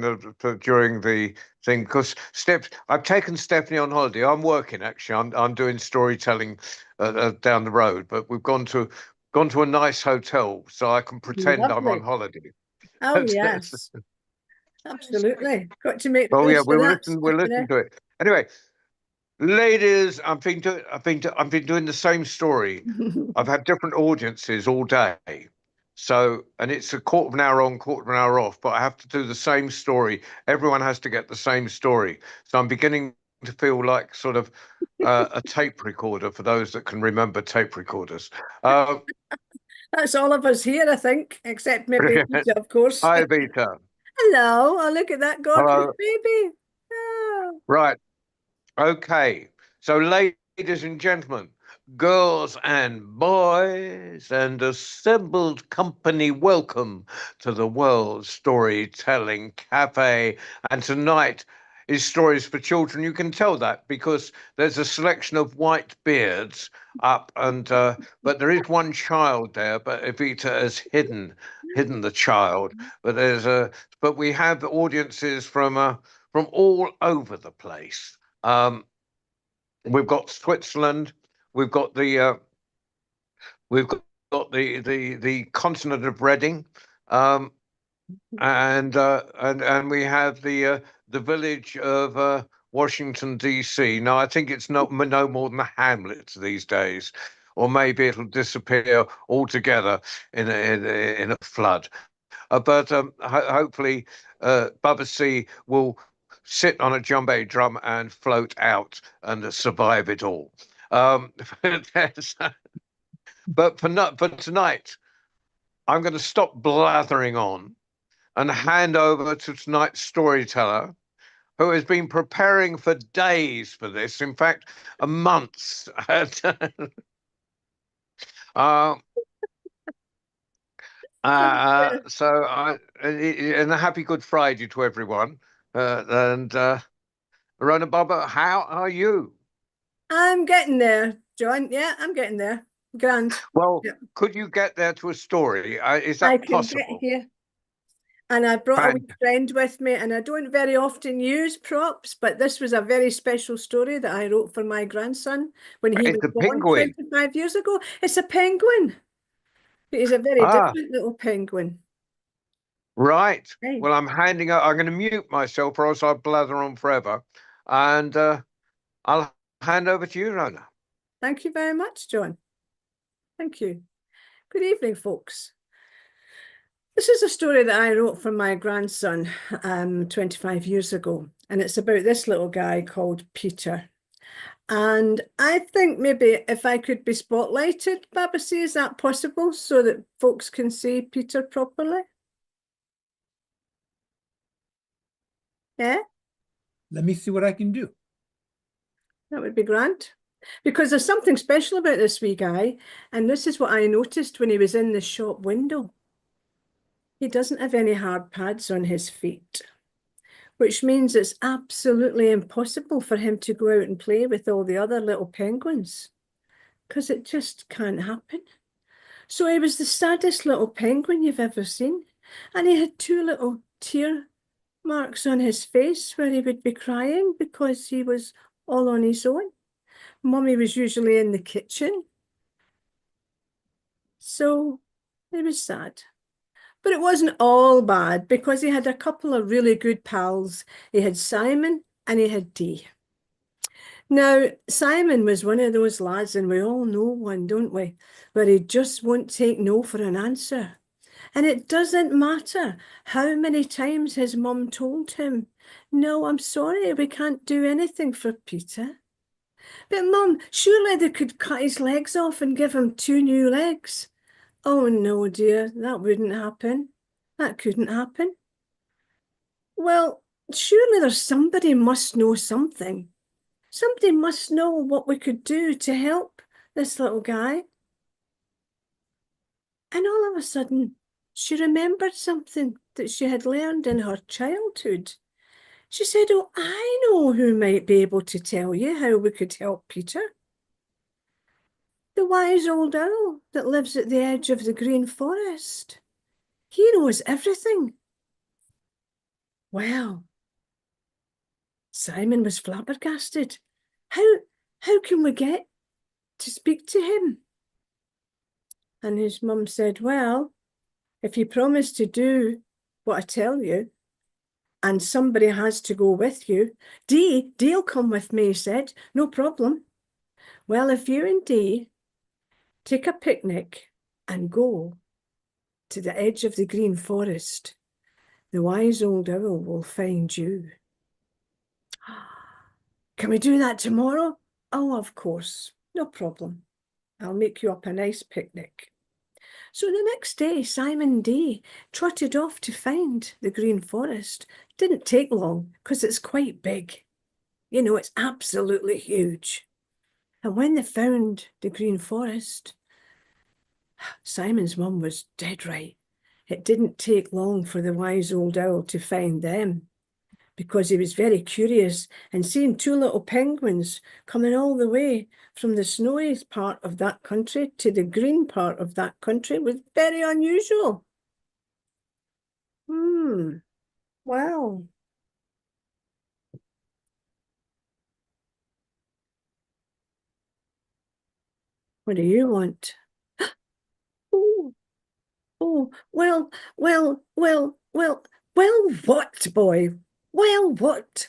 during the thing because I've taken Stephanie on holiday. I'm working actually. I'm doing storytelling down the road, but we've gone to a nice hotel so I can pretend I'm on Lovely. holiday. Oh, yes. Absolutely. Got to make the Oh yeah, most of that, we'll listen Stephanie. to it. Anyway, ladies, I've been doing the same story. I've had different audiences all day. So, and it's a quarter of an hour on, quarter of an hour off, but I have to do the same story. Everyone has to get the same story. So I'm beginning to feel like sort of a tape recorder for those that can remember tape recorders. Uh, That's all of us here, I think, except maybe Peter, of course. Hi, Vita. Hello. Oh, look at that gorgeous Hello. baby. Oh. Right. Okay. So, ladies and gentlemen, girls and boys, and assembled company, welcome to the World Storytelling Cafe. And tonight is Stories for Children. You can tell that because there's a selection of white beards up, and but there is one child there, but Evita has hidden the child. But we have audiences from all over the place. We've got Switzerland. We've got we've the continent of Reading, um, and we have the village of Washington D.C. Now I think it's no more than the Hamlets these days, or maybe it'll disappear altogether in a flood. But hopefully, Bubba C will sit on a djembe drum and float out and survive it all. Um, but tonight, I'm going to stop blathering on and hand over to tonight's storyteller, who has been preparing for days for this. In fact, months. uh, and a happy Good Friday to everyone. And Rona Bubba, how are you? I'm getting there, John. Yeah, I'm getting there. Grand. Well, Yeah. could you get there to a story? Is I that can get possible? here. And I brought a Fan- wee friend with me, and I don't very often use props, but this was a very special story that I wrote for my grandson when he was It's a born penguin. 25 years ago. It's a penguin, but he's a very Ah, different little penguin. right. Hey, Well, I'm going to mute myself, or else I'll blather on forever. And I'll hand over to you, Rona. thank you very much, John. Thank you. Good evening, folks. This is a story that I wrote for my grandson 25 years ago, and it's about this little guy called Peter. And I think maybe if I could be spotlighted, Babasi, is that possible so that folks can see Peter properly? Yeah, Let me see what I can do. that would be grand. Because there's something special about this wee guy, and this is what I noticed when he was in the shop window. He doesn't have any hard pads on his feet, which means it's absolutely impossible for him to go out and play with all the other little penguins, because it just can't happen. So he was the saddest little penguin you've ever seen, and he had two little tear marks on his face where he would be crying because he was all on his own. Mummy was usually in the kitchen, so he was sad. But it wasn't all bad because he had a couple of really good pals. He had Simon and he had Dee. Now, Simon was one of those lads, and we all know one, don't we? Where he just won't take no for an answer. And it doesn't matter how many times his mum told him, no, I'm sorry, we can't do anything for Peter. But mum, surely they could cut his legs off and give him two new legs. Oh no, dear, that wouldn't happen. That couldn't happen. Well, surely there's somebody must know something. Somebody must know what we could do to help this little guy. And all of a sudden, she remembered something that she had learned in her childhood. She said, oh, I know who might be able to tell you how we could help Peter. The wise old owl that lives at the edge of the green forest. He knows everything. Well, Simon was flabbergasted. How can we get to speak to him? And his mum said, well, if you promise to do what I tell you, and somebody has to go with you, Dee'll come with me, he said. No problem. Well, if you and Dee take a picnic and go to the edge of the green forest, the wise old owl will find you. Can we do that tomorrow? Oh, of course. No problem. I'll make you up a nice picnic. So the next day, Simon and Dee trotted off to find the green forest. Didn't take long because it's quite big. You know, it's absolutely huge. And when they found the green forest, Simon's mum was dead right. It didn't take long for the wise old owl to find them, because he was very curious, and seeing two little penguins coming all the way from the snowy part of that country to the green part of that country was very unusual. Well, what do you want? Oh, well, what, boy? Well, what?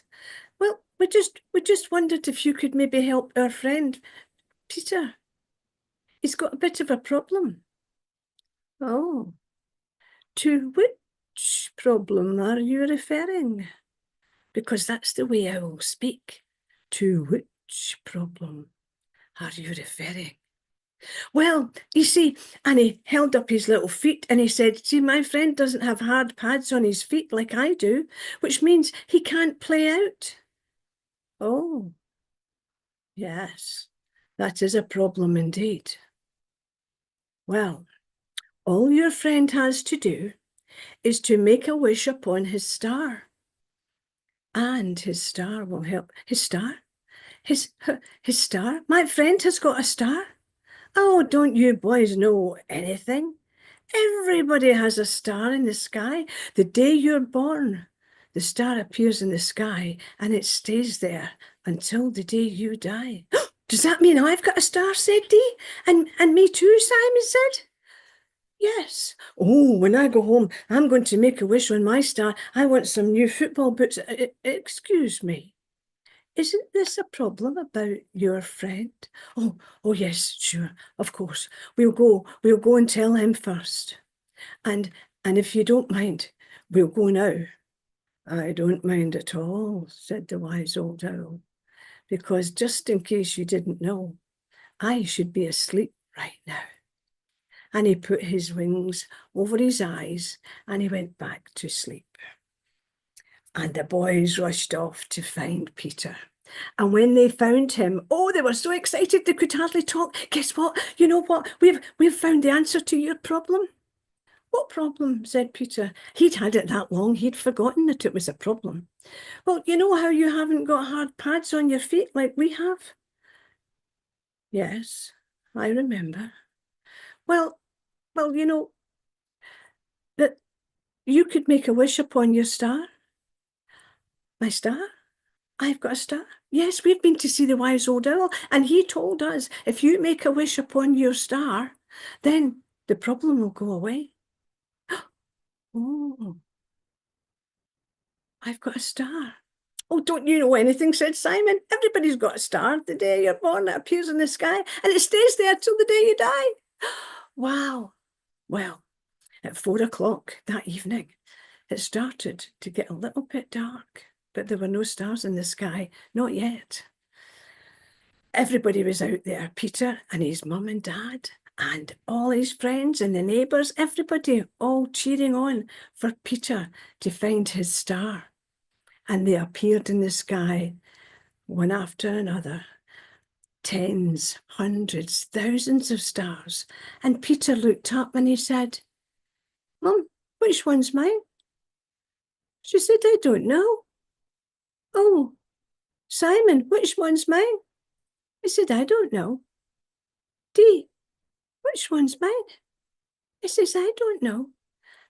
Well, we just wondered if you could maybe help our friend Peter. He's got a bit of a problem. Oh, to which problem are you referring? Because that's the way owls speak. To which problem are you referring? Well, you see, and he held up his little feet and he said, see, my friend doesn't have hard pads on his feet like I do, which means he can't play out. Oh, yes, that is a problem indeed. Well, all your friend has to do is to make a wish upon his star. And his star will help. His star? His star? My friend has got a star? Oh, don't you boys know anything? Everybody has a star in the sky. The day you're born, the star appears in the sky and it stays there until the day you die. Does that mean I've got a star, said Dee? And me too, Simon said. Yes. Oh, when I go home, I'm going to make a wish on my star. I want some new football boots. Excuse me. Isn't this a problem about your friend? Oh yes, sure, of course. We'll go and tell him first. And if you don't mind, we'll go now. I don't mind at all, said the wise old owl, because just in case you didn't know, I should be asleep right now. And he put his wings over his eyes and he went back to sleep. And the boys rushed off to find Peter. And when they found him, oh, they were so excited they could hardly talk. Guess what? You know what? We've found the answer to your problem. What problem? Said Peter. He'd had it that long, he'd forgotten that it was a problem. Well, you know how you haven't got hard pads on your feet like we have? Yes, I remember. Well, you know, that you could make a wish upon your star. My star? I've got a star. Yes, we've been to see the wise old owl, and he told us if you make a wish upon your star, then the problem will go away. Oh, I've got a star. Oh, don't you know anything, said Simon. Everybody's got a star. The day you're born, it appears in the sky, and it stays there till the day you die. Wow. Well, at 4 o'clock that evening, it started to get a little bit dark, but there were no stars in the sky, not yet. Everybody was out there, Peter and his mum and dad, and all his friends and the neighbours, everybody all cheering on for Peter to find his star. And they appeared in the sky, one after another, tens, hundreds, thousands of stars. And Peter looked up and he said, Mum, which one's mine? She said, I don't know. Oh, Simon, which one's mine? He said, I don't know. Dee, which one's mine? He says, I don't know.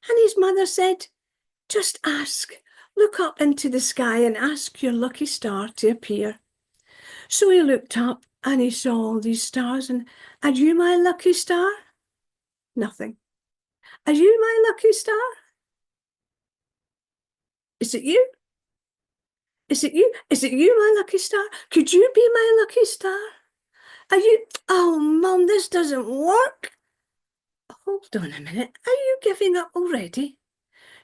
And his mother said, just ask Look up into the sky and ask your lucky star to appear. So he looked up and he saw all these stars and, are you my lucky star? Nothing. Are you my lucky star? Is it you? Is it you? Is it you, my lucky star? Could you be my lucky star? Are you? Oh, Mum, this doesn't work. Hold on a minute. Are you giving up already?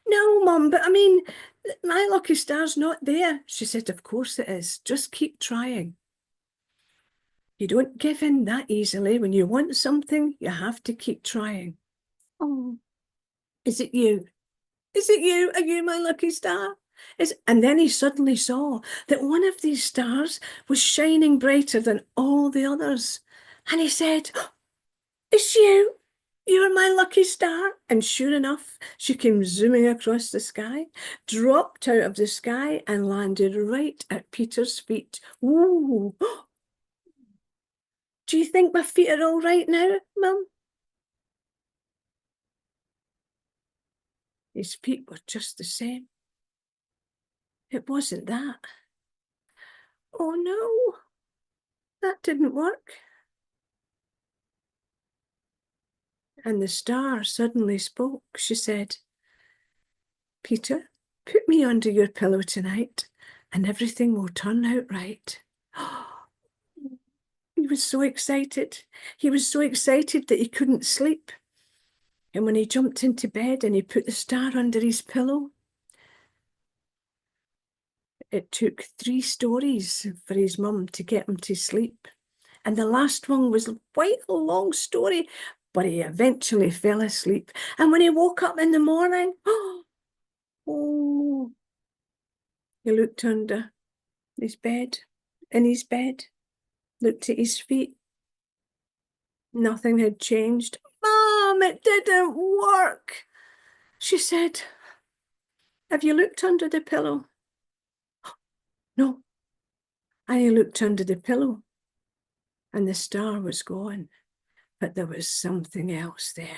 No, Mum, but I mean, my lucky star's not there. She said, of course it is. Just keep trying. You don't give in that easily. When you want something, you have to keep trying. Oh, is it you? Is it you? Are you my lucky star? And then he suddenly saw that one of these stars was shining brighter than all the others. And he said, it's you. You're my lucky star. And sure enough, she came zooming across the sky, dropped out of the sky and landed right at Peter's feet. Ooh. Do you think my feet are all right now, Mum? His feet were just the same. It wasn't that. Oh no, that didn't work. And the star suddenly spoke. She said, Peter, put me under your pillow tonight and everything will turn out right. He was so excited. He was so excited that he couldn't sleep. And when he jumped into bed and he put the star under his pillow, it took 3 stories for his mum to get him to sleep. And the last one was quite a long story, but he eventually fell asleep. And when he woke up in the morning, oh, he looked under his bed, in his bed, looked at his feet. Nothing had changed. Mom, it didn't work. She said, have you looked under the pillow? No. I looked under the pillow and the star was gone, but there was something else there.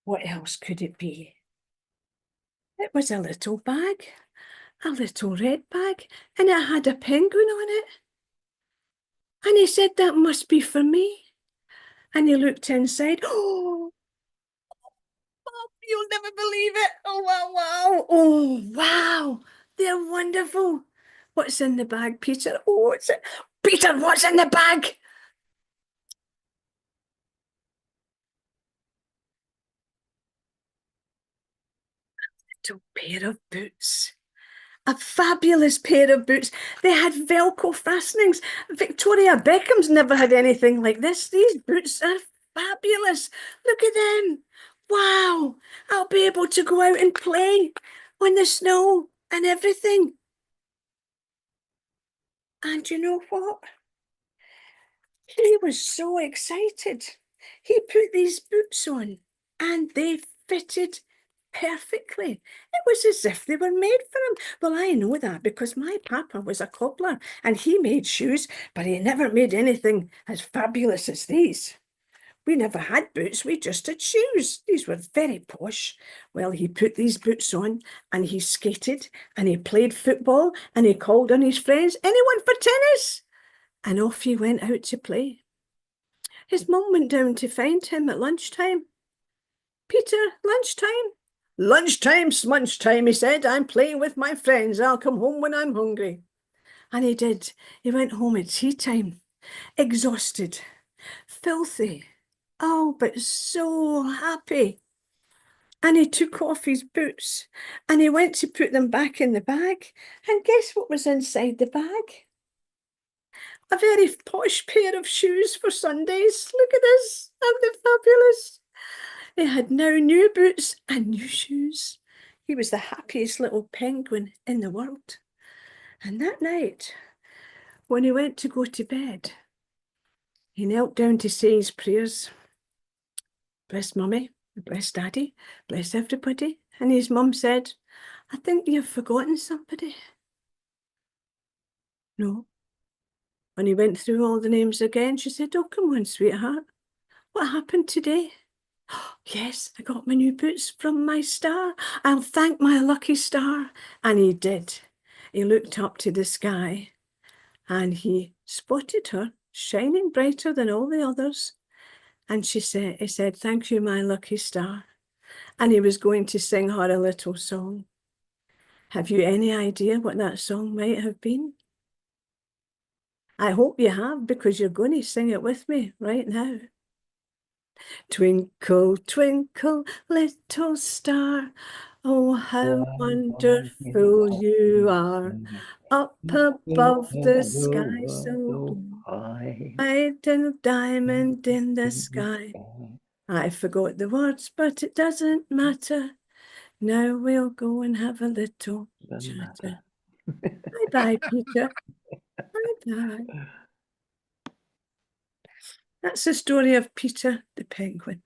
What else could it be? It was a little bag, a little red bag, and it had a penguin on it. And he said, that must be for me. And he looked inside. Oh, you'll never believe it. Oh, wow, wow. Oh, wow. They're wonderful. What's in the bag, Peter? Oh, what's it? Peter, what's in the bag? A little pair of boots. A fabulous pair of boots. They had Velcro fastenings. Victoria Beckham's never had anything like this. These boots are fabulous. Look at them. Wow. I'll be able to go out and play on the snow and everything. And you know what? He was so excited. He put these boots on and they fitted perfectly. It was as if they were made for him. Well, I know that because my papa was a cobbler and he made shoes, but he never made anything as fabulous as these. We never had boots, we just had shoes. These were very posh. Well, he put these boots on and he skated and he played football and he called on his friends, anyone for tennis? And off he went out to play. His mum went down to find him at lunchtime. Peter, lunchtime? Lunchtime's lunchtime, he said. I'm playing with my friends. I'll come home when I'm hungry. And he did. He went home at tea time, exhausted, filthy. Oh, but so happy. And he took off his boots and he went to put them back in the bag. And guess what was inside the bag? A very posh pair of shoes for Sundays. Look at this. Aren't they fabulous? He had now new boots and new shoes. He was the happiest little penguin in the world. And that night, when he went to go to bed, he knelt down to say his prayers. Bless Mummy, bless Daddy, bless everybody. And his mum said, I think you've forgotten somebody. No. When he went through all the names again, she said, oh, come on, sweetheart. What happened today? Yes, I got my new boots from my star. I'll thank my lucky star. And he did. He looked up to the sky and he spotted her shining brighter than all the others. And he said, thank you, my lucky star. And he was going to sing her a little song. Have you any idea what that song might have been? I hope you have, because you're going to sing it with me right now. Twinkle, twinkle, little star, oh, how wonderful you are. Up above the sky so blue, bright and diamond in the sky. I forgot the words, but it doesn't matter. Now we'll go and have a little chatter. Bye-bye, Peter. Bye-bye. That's the story of Peter the penguin.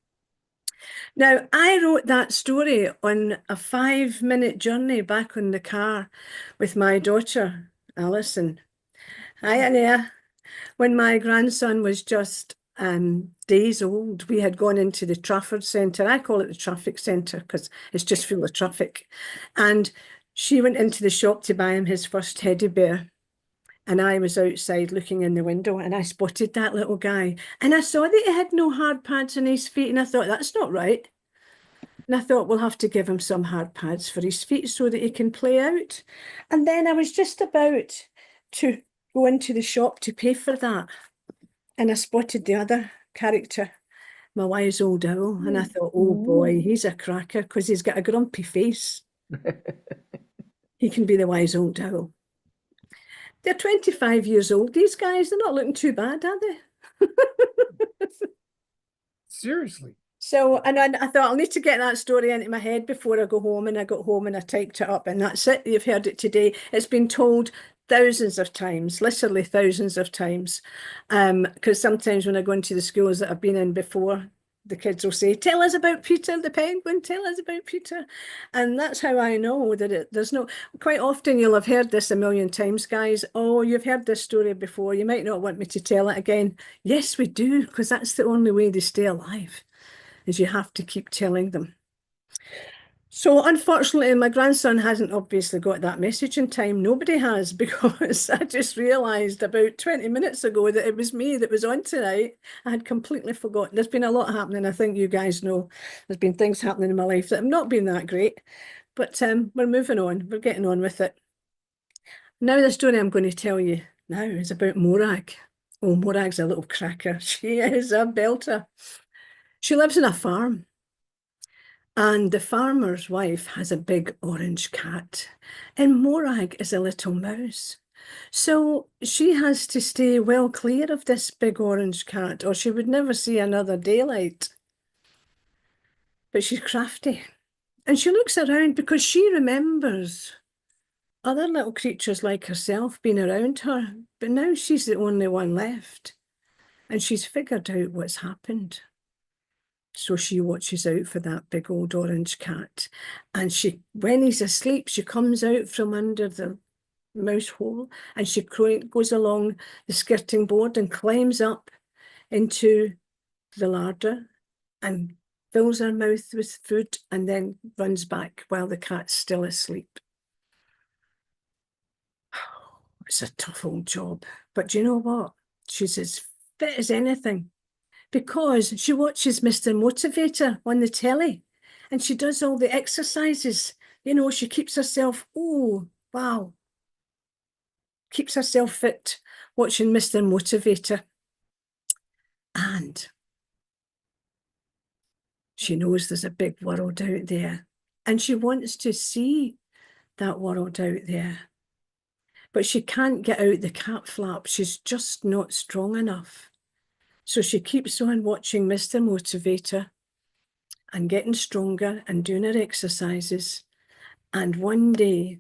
Now, I wrote that story on a 5-minute journey back on the car with my daughter, Alison. Hi, Ania. When my grandson was just days old, we had gone into the Trafford Centre. I call it the traffic centre because it's just full of traffic. And she went into the shop to buy him his first teddy bear. And I was outside looking in the window and I spotted that little guy. And I saw that he had no hard pads on his feet. And I thought, that's not right. And I thought, we'll have to give him some hard pads for his feet so that he can play out. And then I was just about to go into the shop to pay for that. And I spotted the other character, my wise old owl. And I thought, oh boy, he's a cracker because he's got a grumpy face. He can be the wise old owl. They're 25 years old, these guys. They're not looking too bad, are they? Seriously. So, and I thought, I'll need to get that story into my head before I go home. And I got home and I typed it up. And that's it. You've heard it today. It's been told thousands of times, literally thousands of times. Because sometimes when I go into the schools that I've been in before, the kids will say, tell us about Peter the penguin, tell us about Peter. And that's how I know that there's no, quite often you'll have heard this a million times, guys. Oh, you've heard this story before. You might not want me to tell it again. Yes, we do, because that's the only way they stay alive, is you have to keep telling them. So unfortunately, my grandson hasn't obviously got that message in time. Nobody has, because I just realised about 20 minutes ago that it was me that was on tonight. I had completely forgotten. There's been a lot happening. I think you guys know there's been things happening in my life that have not been that great. But we're moving on. We're getting on with it. Now the story I'm going to tell you now is about Morag. Oh, Morag's a little cracker. She is a belter. She lives on a farm. And the farmer's wife has a big orange cat, and Morag is a little mouse. So she has to stay well clear of this big orange cat, or she would never see another daylight. But she's crafty, and she looks around because she remembers other little creatures like herself being around her, but now she's the only one left, and she's figured out what's happened. So she watches out for that big old orange cat. And when he's asleep, she comes out from under the mouse hole and she goes along the skirting board and climbs up into the larder and fills her mouth with food and then runs back while the cat's still asleep. It's a tough old job. But you know what? She's as fit as anything, because she watches Mr. Motivator on the telly and she does all the exercises. You know, she keeps herself, oh, wow, keeps herself fit watching Mr. Motivator. And she knows there's a big world out there and she wants to see that world out there. But she can't get out the cat flap. She's just not strong enough. So she keeps on watching Mr. Motivator and getting stronger and doing her exercises. And one day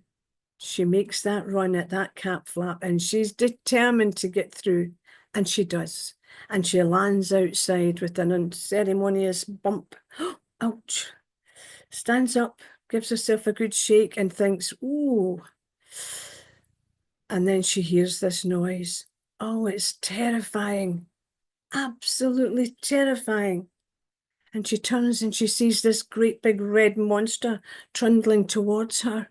she makes that run at that cat flap and she's determined to get through. And she does. And she lands outside with an unceremonious bump. Ouch. Stands up, gives herself a good shake and thinks, ooh. And then she hears this noise. Oh, it's terrifying. Absolutely terrifying. And she turns and she sees this great big red monster trundling towards her.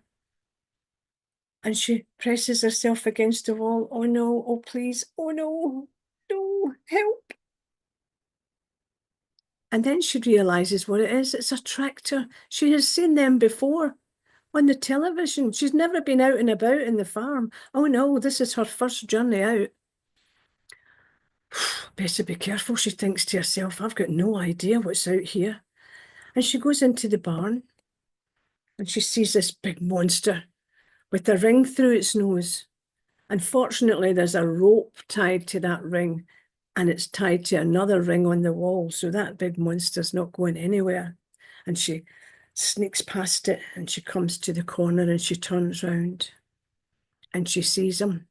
And she presses herself against the wall. Oh no, oh please, oh no, no, help. And then she realises what it is. It's a tractor. She has seen them before on the television. She's never been out and about in the farm. Oh no, this is her first journey out. Better be careful, she thinks to herself. I've got no idea what's out here. And she goes into the barn and she sees this big monster with a ring through its nose. And fortunately, there's a rope tied to that ring, and it's tied to another ring on the wall, so that big monster's not going anywhere. And she sneaks past it, and she comes to the corner, and she turns round, and she sees him.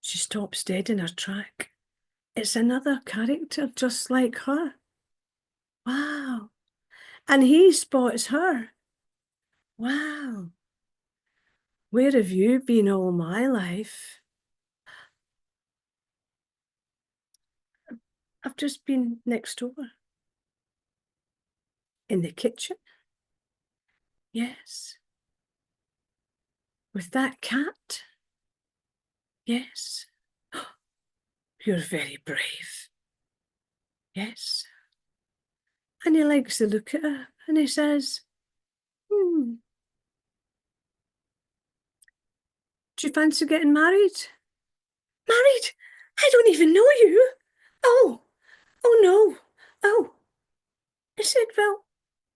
She stops dead in her track. It's another character just like her. Wow. And he spots her. Wow. Where have you been all my life? I've just been next door. In the kitchen? Yes. With that cat? Yes. You're very brave. Yes. And he likes the look at her and he says, do you fancy getting married? Married? I don't even know you. Oh no. Oh. I said, well,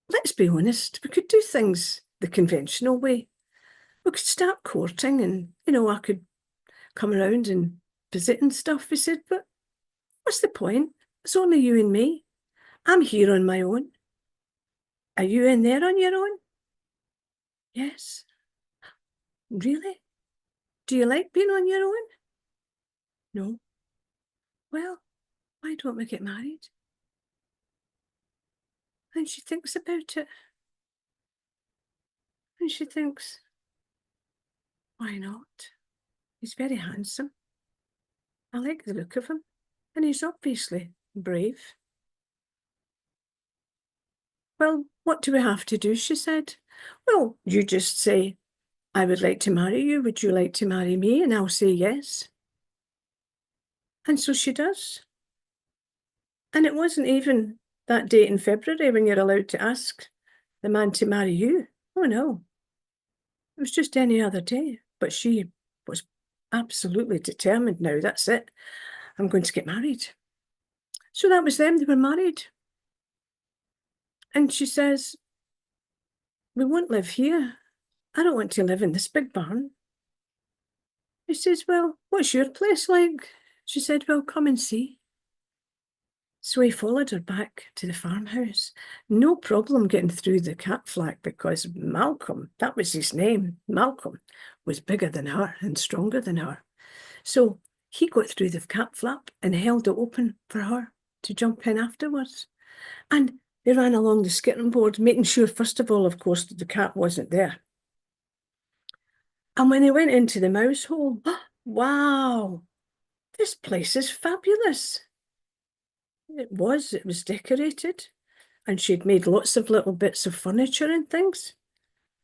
let's be honest. We could do things the conventional way. We could start courting and, I could come around and visit and stuff. He said, but what's the point? It's only you and me. I'm here on my own. Are you in there on your own? Yes. Really? Do you like being on your own? No. Well, why don't we get married? And she thinks about it. And she thinks, why not? He's very handsome. I like the look of him. And he's obviously brave. Well, what do we have to do? She said. Well, you just say, I would like to marry you. Would you like to marry me? And I'll say yes. And so she does. And it wasn't even that date in February when you're allowed to ask the man to marry you. Oh, no. It was just any other day. But she was absolutely determined now. That's it. I'm going to get married. So that was them. They were married. And she says, we won't live here. I don't want to live in this big barn. He says, well, what's your place like? She said, well, come and see. So he followed her back to the farmhouse. No problem getting through the cat flap because Malcolm, that was his name, Malcolm, was bigger than her and stronger than her. So he got through the cat flap and held it open for her to jump in afterwards. And they ran along the skirting board, making sure, first of all, of course, that the cat wasn't there. And when they went into the mouse hole, wow, this place is fabulous. It was decorated. And she'd made lots of little bits of furniture and things.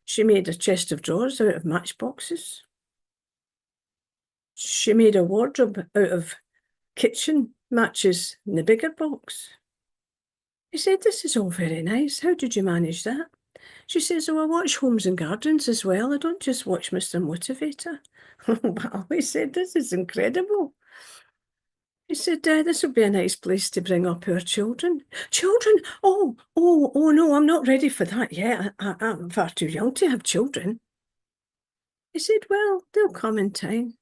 She made a chest of drawers out of matchboxes. She made a wardrobe out of kitchen matches in the bigger box. He said, this is all very nice. How did you manage that? She says, oh, I watch Homes and Gardens as well. I don't just watch Mr. Motivator. Wow, he said, this is incredible. He said, this would be a nice place to bring up our children. Children? Oh, no, I'm not ready for that yet. I'm far too young to have children. He said, well, they'll come in time.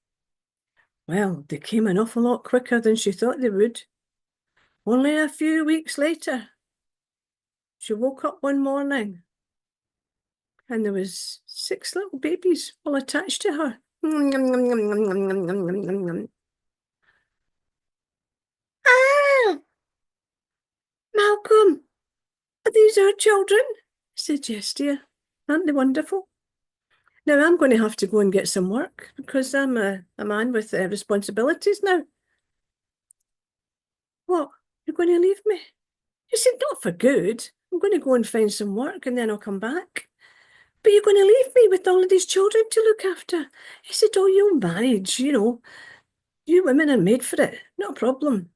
Well, they came an awful lot quicker than she thought they would. Only a few weeks later, she woke up one morning and there was 6 little babies all attached to her. Ah! Malcolm, are these our children? I said, yes, dear. Aren't they wonderful? Now I'm going to have to go and get some work because I'm a man with responsibilities now. What? You're going to leave me? She said, not for good. I'm going to go and find some work and then I'll come back. But you're going to leave me with all of these children to look after. He said, oh, you'll manage, you know. You women are made for it. Not a problem.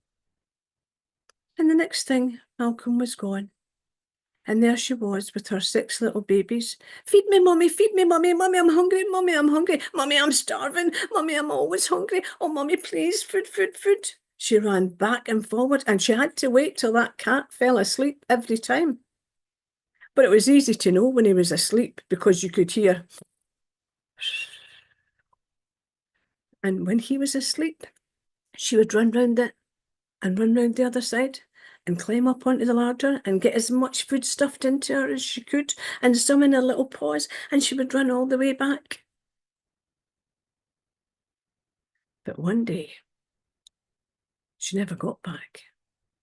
And the next thing, Malcolm was gone. And there she was with her 6 little babies. Feed me, mummy, mummy, I'm hungry, mummy, I'm starving, mummy, I'm always hungry. Oh, mummy, please, food, food, food. She ran back and forward and she had to wait till that cat fell asleep every time. But it was easy to know when he was asleep because you could hear. And when he was asleep, she would run round it and run round the other side and climb up onto the ladder and get as much food stuffed into her as she could and some in her little paws, and she would run all the way back. But one day, she never got back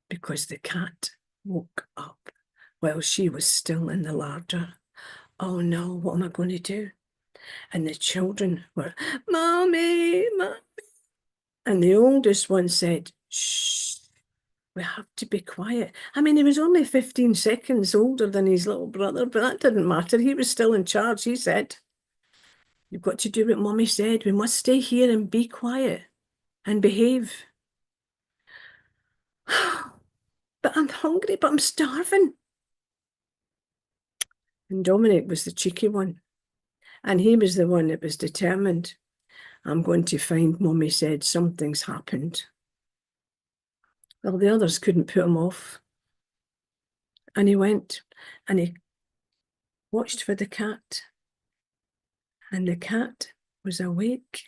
because the cat woke up while she was still in the larder. Oh no, what am I going to do? And the children were, Mommy, Mommy. And the oldest one said, shh, we have to be quiet. I mean, he was only 15 seconds older than his little brother, but that didn't matter. He was still in charge, he said. You've got to do what Mummy said. We must stay here and be quiet and behave. But I'm hungry, but I'm starving. And Dominic was the cheeky one. And he was the one that was determined. I'm going to find, Mummy said, something's happened. Well, the others couldn't put him off. And he went and he watched for the cat. And the cat was awake,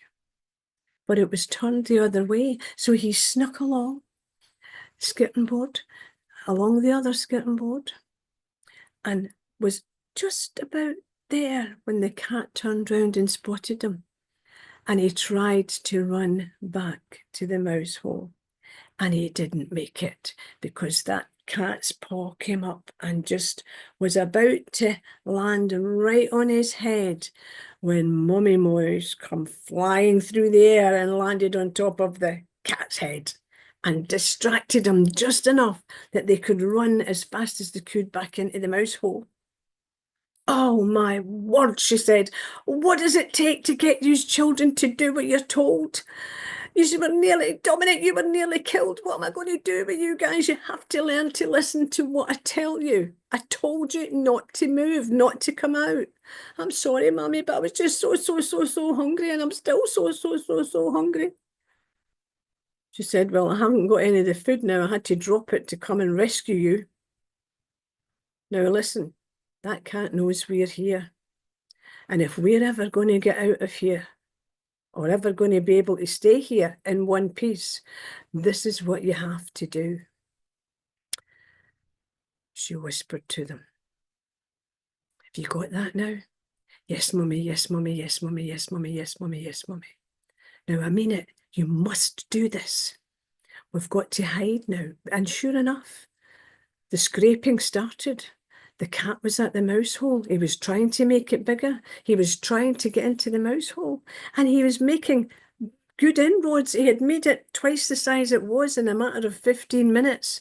but it was turned the other way. So he snuck along, skirting board, along the other skirting board, and was just about there when the cat turned round and spotted him. And he tried to run back to the mouse hole. And he didn't make it because that cat's paw came up and just was about to land right on his head when Mummy Mouse come flying through the air and landed on top of the cat's head and distracted him just enough that they could run as fast as they could back into the mouse hole. Oh, my word, she said. What does it take to get these children to do what you're told? You were nearly, Dominic, you were nearly killed. What am I going to do with you guys? You have to learn to listen to what I tell you. I told you not to move, not to come out. I'm sorry, Mummy, but I was just so hungry, and I'm still so hungry. She said, well, I haven't got any of the food now. I had to drop it to come and rescue you. Now listen, that cat knows we're here. And if we're ever going to get out of here, or ever going to be able to stay here in one piece, this is what you have to do. She whispered to them. Have you got that now? Yes, Mummy, yes, Mummy, yes, Mummy, yes, Mummy, yes, Mummy, yes, Mummy. Now, I mean it. You must do this. We've got to hide now. And sure enough, the scraping started. The cat was at the mouse hole. He was trying to make it bigger. He was trying to get into the mouse hole. And he was making good inroads. He had made it twice the size it was in a matter of 15 minutes.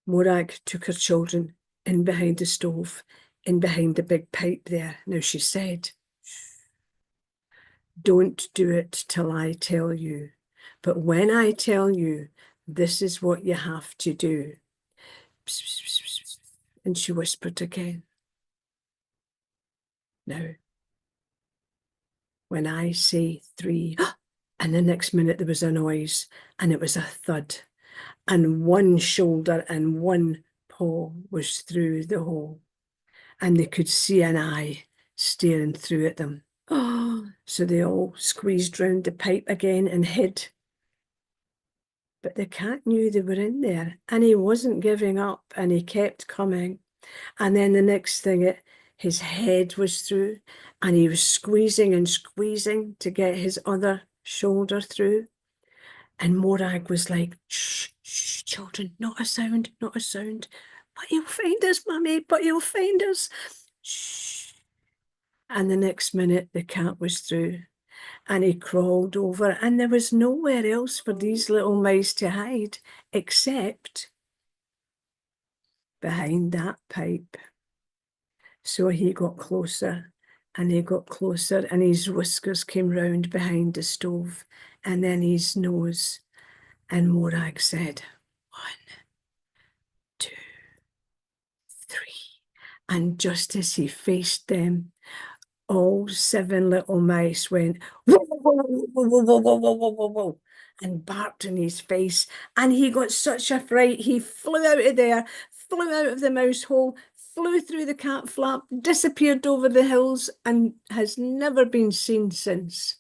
Morag took her children in behind the stove, in behind the big pipe there. Now she said, don't do it till I tell you. But when I tell you, this is what you have to do. And she whispered again. Now, when I say 3, and the next minute there was a noise, and it was a thud, and one shoulder and one paw was through the hole, and they could see an eye staring through at them. Oh, so they all squeezed round the pipe again and hid. But the cat knew they were in there, and he wasn't giving up, and he kept coming. And then the next thing, his head was through, and he was squeezing and squeezing to get his other shoulder through. And Morag was like, shh, shh, children, not a sound, not a sound. But he'll find us, Mummy, but he'll find us. Shh. And the next minute, the cat was through. And he crawled over, and there was nowhere else for these little mice to hide except behind that pipe. So he got closer, and he got closer, and his whiskers came round behind the stove, and then his nose. And Morag said, 1, 2, 3. And just as he faced them, all 7 little mice went, whoa, whoa, whoa, whoa, whoa, whoa, whoa, whoa, whoa, whoa, and barked in his face. And he got such a fright, he flew out of there, flew out of the mouse hole, flew through the cat flap, disappeared over the hills, and has never been seen since.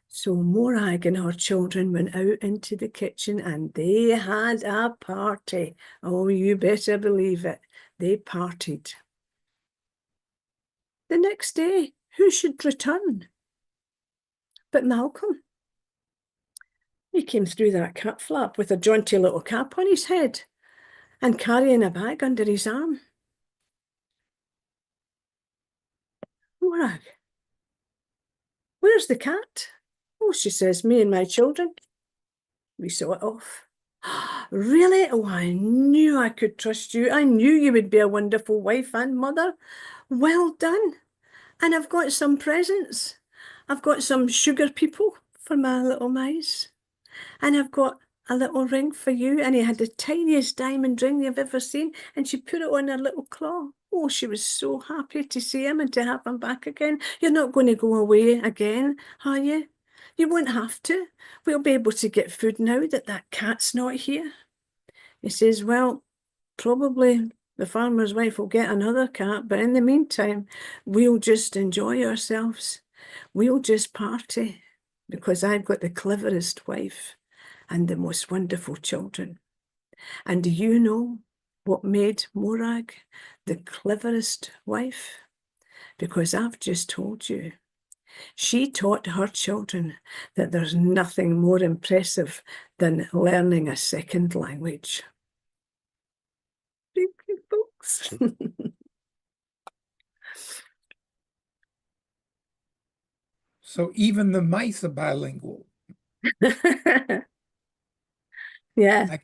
So Morag and her children went out into the kitchen, and they had a party. Oh, you better believe it. They partied. The next day, who should return but Malcolm? He came through that cat flap with a jaunty little cap on his head and carrying a bag under his arm. Morag, where's the cat? Oh, she says, me and my children. We saw it off. Really? Oh, I knew I could trust you. I knew you would be a wonderful wife and mother. Well done. And I've got some presents. I've got some sugar people for my little mice. And I've got a little ring for you. And he had the tiniest diamond ring you've ever seen. And she put it on her little claw. Oh, she was so happy to see him and to have him back again. You're not going to go away again, are you? You won't have to. We'll be able to get food now that that cat's not here. He says, well, probably the farmer's wife will get another cat, but in the meantime, we'll just enjoy ourselves. We'll just party because I've got the cleverest wife and the most wonderful children. And do you know what made Morag the cleverest wife? Because I've just told you. She taught her children that there's nothing more impressive than learning a second language. Thank you, folks. So even the mice are bilingual. Yeah.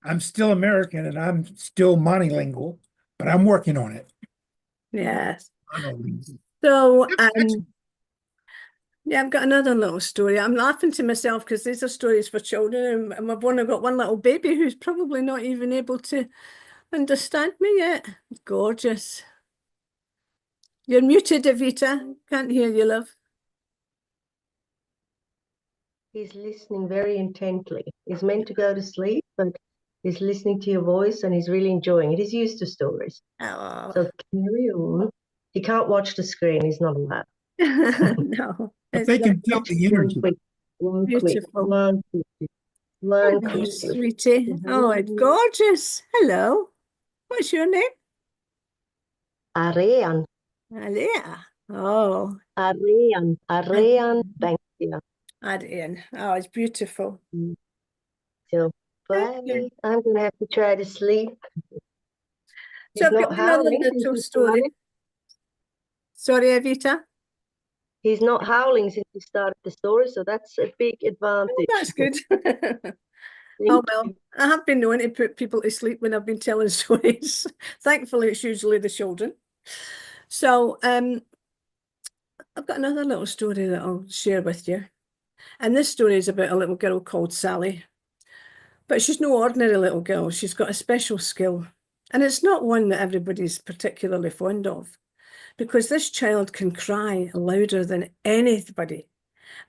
I'm still American and I'm still monolingual, but I'm working on it. Yes. Monolingual. So, yeah, I've got another little story. I'm laughing to myself because these are stories for children, and I've only got one little baby who's probably not even able to understand me yet. Gorgeous. You're muted, Evita. Can't hear you, love. He's listening very intently. He's meant to go to sleep, but he's listening to your voice and he's really enjoying it. He's used to stories. Oh. So carry on. He can't watch the screen. He's not allowed. No. But they can feel the energy. Beautiful. One quick. One Hello, quick. sweetie. Oh, it's gorgeous. Hello. What's your name? Arian. Alia. Oh. Arian. Arian. Thank you. Adrian. Oh, it's beautiful. So bye. I'm going to have to try to sleep. So I've got another little story. Sorry, Evita. He's not howling since he started the story, so that's a big advantage. Oh, that's good. Oh, well, I have been known to put people to sleep when I've been telling stories. Thankfully, it's usually the children. So I've got another little story that I'll share with you. And this story is about a little girl called Sally. But she's no ordinary little girl. She's got a special skill. And it's not one that everybody's particularly fond of, because this child can cry louder than anybody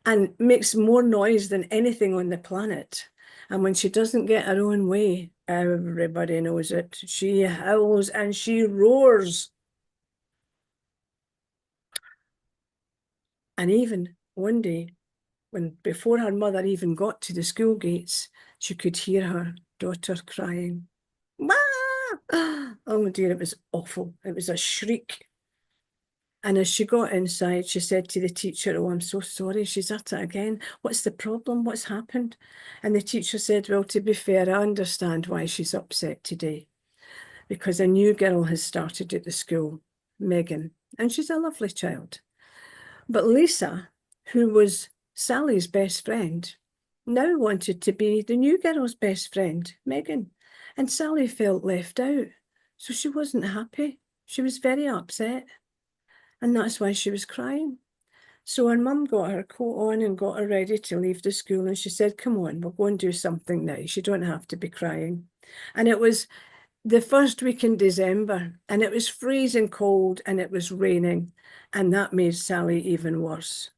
and makes more noise than anything on the planet. And when she doesn't get her own way, everybody knows it. She howls and she roars. And even one day, before her mother even got to the school gates, she could hear her daughter crying. Oh dear, it was awful. It was a shriek. And as she got inside, she said to the teacher, oh, I'm so sorry, she's at it again. What's the problem? What's happened? And the teacher said, well, to be fair, I understand why she's upset today, because a new girl has started at the school, Megan, and she's a lovely child. But Lisa, who was Sally's best friend, now wanted to be the new girl's best friend, Megan. And Sally felt left out. So she wasn't happy. She was very upset. And that's why she was crying. So her mum got her coat on and got her ready to leave the school. And she said, come on, we'll go and do something nice. You don't have to be crying. And it was the first week in December, and it was freezing cold and it was raining. And that made Sally even worse.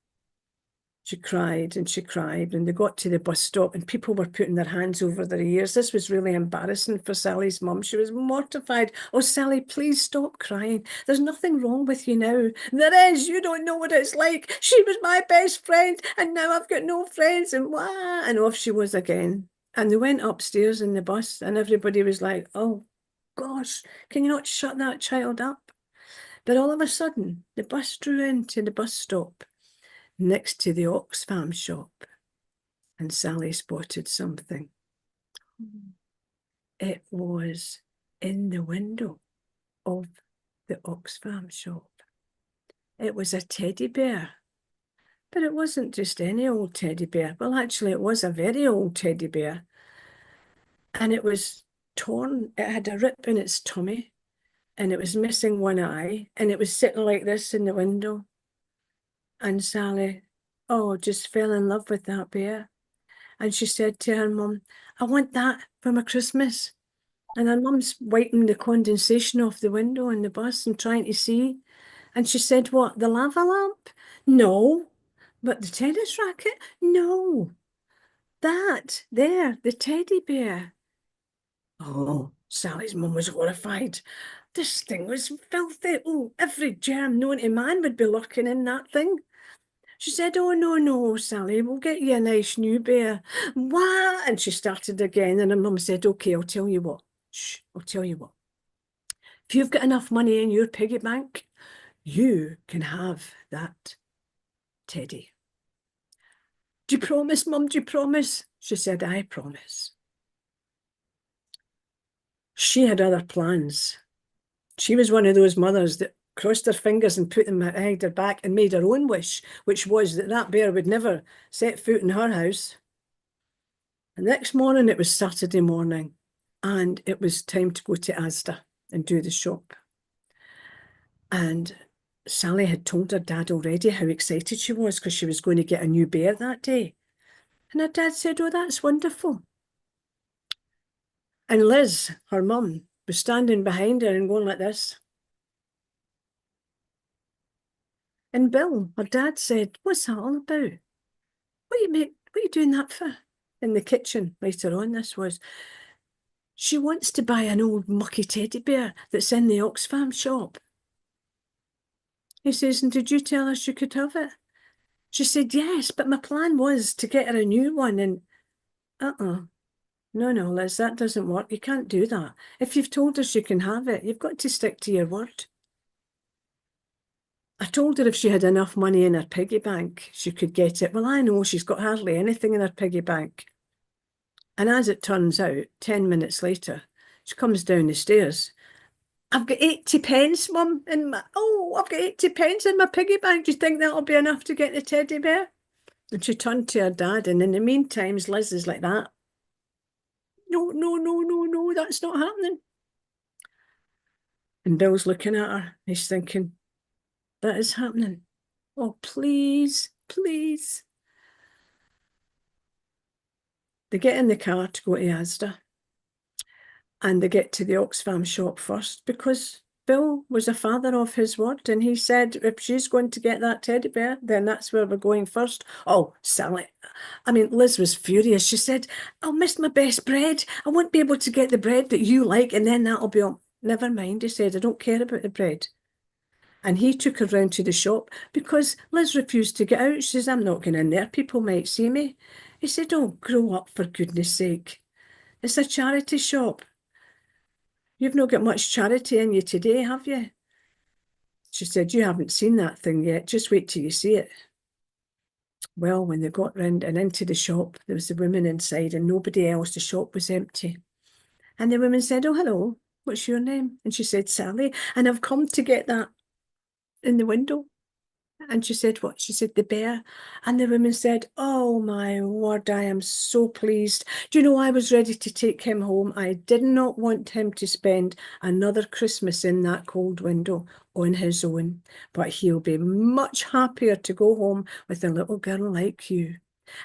She cried and she cried, and they got to the bus stop and people were putting their hands over their ears. This was really embarrassing for Sally's mum. She was mortified. Oh, Sally, please stop crying. There's nothing wrong with you now. There is. You don't know what it's like. She was my best friend and now I've got no friends, and wah, and off she was again. And they went upstairs in the bus and everybody was like, oh gosh, can you not shut that child up? But all of a sudden, the bus drew into the bus stop next to the Oxfam shop, and Sally spotted something. It was in the window of the Oxfam shop. It was a teddy bear, but it wasn't just any old teddy bear. Well, actually, it was a very old teddy bear, and it was torn. It had a rip in its tummy, and it was missing one eye, and it was sitting like this in the window. And Sally, oh, just fell in love with that bear. And she said to her mum, I want that for my Christmas. And her mum's wiping the condensation off the window in the bus and trying to see. And she said, what, the lava lamp? No. But the tennis racket? No. That, there, the teddy bear. Oh, Sally's mum was horrified. This thing was filthy. Oh, every germ known to man would be lurking in that thing. She said, oh, no, no, Sally, we'll get you a nice new bear. What? And she started again, and her mum said, okay, I'll tell you what. Shh, I'll tell you what. If you've got enough money in your piggy bank, you can have that teddy. Do you promise, Mum? Do you promise? She said, I promise. She had other plans. She was one of those mothers that crossed her fingers and put them behind her back and made her own wish, which was that that bear would never set foot in her house. The next morning, it was Saturday morning, and it was time to go to Asda and do the shop. And Sally had told her dad already how excited she was because she was going to get a new bear that day. And her dad said, oh, that's wonderful. And Liz, her mum, was standing behind her and going like this. And Bill, her dad, said, what's that all about? What are you doing that for? In the kitchen later on, this was. She wants to buy an old mucky teddy bear that's in the Oxfam shop. He says, and did you tell her she could have it? She said, yes, but my plan was to get her a new one. And no, Liz, that doesn't work. You can't do that. If you've told her she can have it, you've got to stick to your word. I told her if she had enough money in her piggy bank, she could get it. Well, I know she's got hardly anything in her piggy bank. And as it turns out, 10 minutes later, she comes down the stairs. I've got 80 pence, Mum, I've got 80 pence in my piggy bank. Do you think that'll be enough to get the teddy bear? And she turned to her dad, and in the meantime, Liz is like that. No, that's not happening. And Bill's looking at her. He's thinking, that is happening. Oh, please, please. They get in the car to go to Asda. And they get to the Oxfam shop first because Bill was a father of his word. And he said, if she's going to get that teddy bear, then that's where we're going first. Oh, Sally. I mean, Liz was furious. She said, I'll miss my best bread. I won't be able to get the bread that you like. And then that'll be all. Never mind, he said, I don't care about the bread. And he took her round to the shop because Liz refused to get out. She says, I'm not going in there. People might see me. He said, oh, grow up for goodness sake. It's a charity shop. You've not got much charity in you today, have you? She said, you haven't seen that thing yet. Just wait till you see it. Well, when they got round and into the shop, there was a woman inside and nobody else. The shop was empty. And the woman said, oh, hello, what's your name? And she said, Sally. And I've come to get that in the window. And she said, what? She said, the bear. And the woman said, oh my word, I am so pleased. Do you know, I was ready to take him home. I did not want him to spend another Christmas in that cold window on his own. But he'll be much happier to go home with a little girl like you.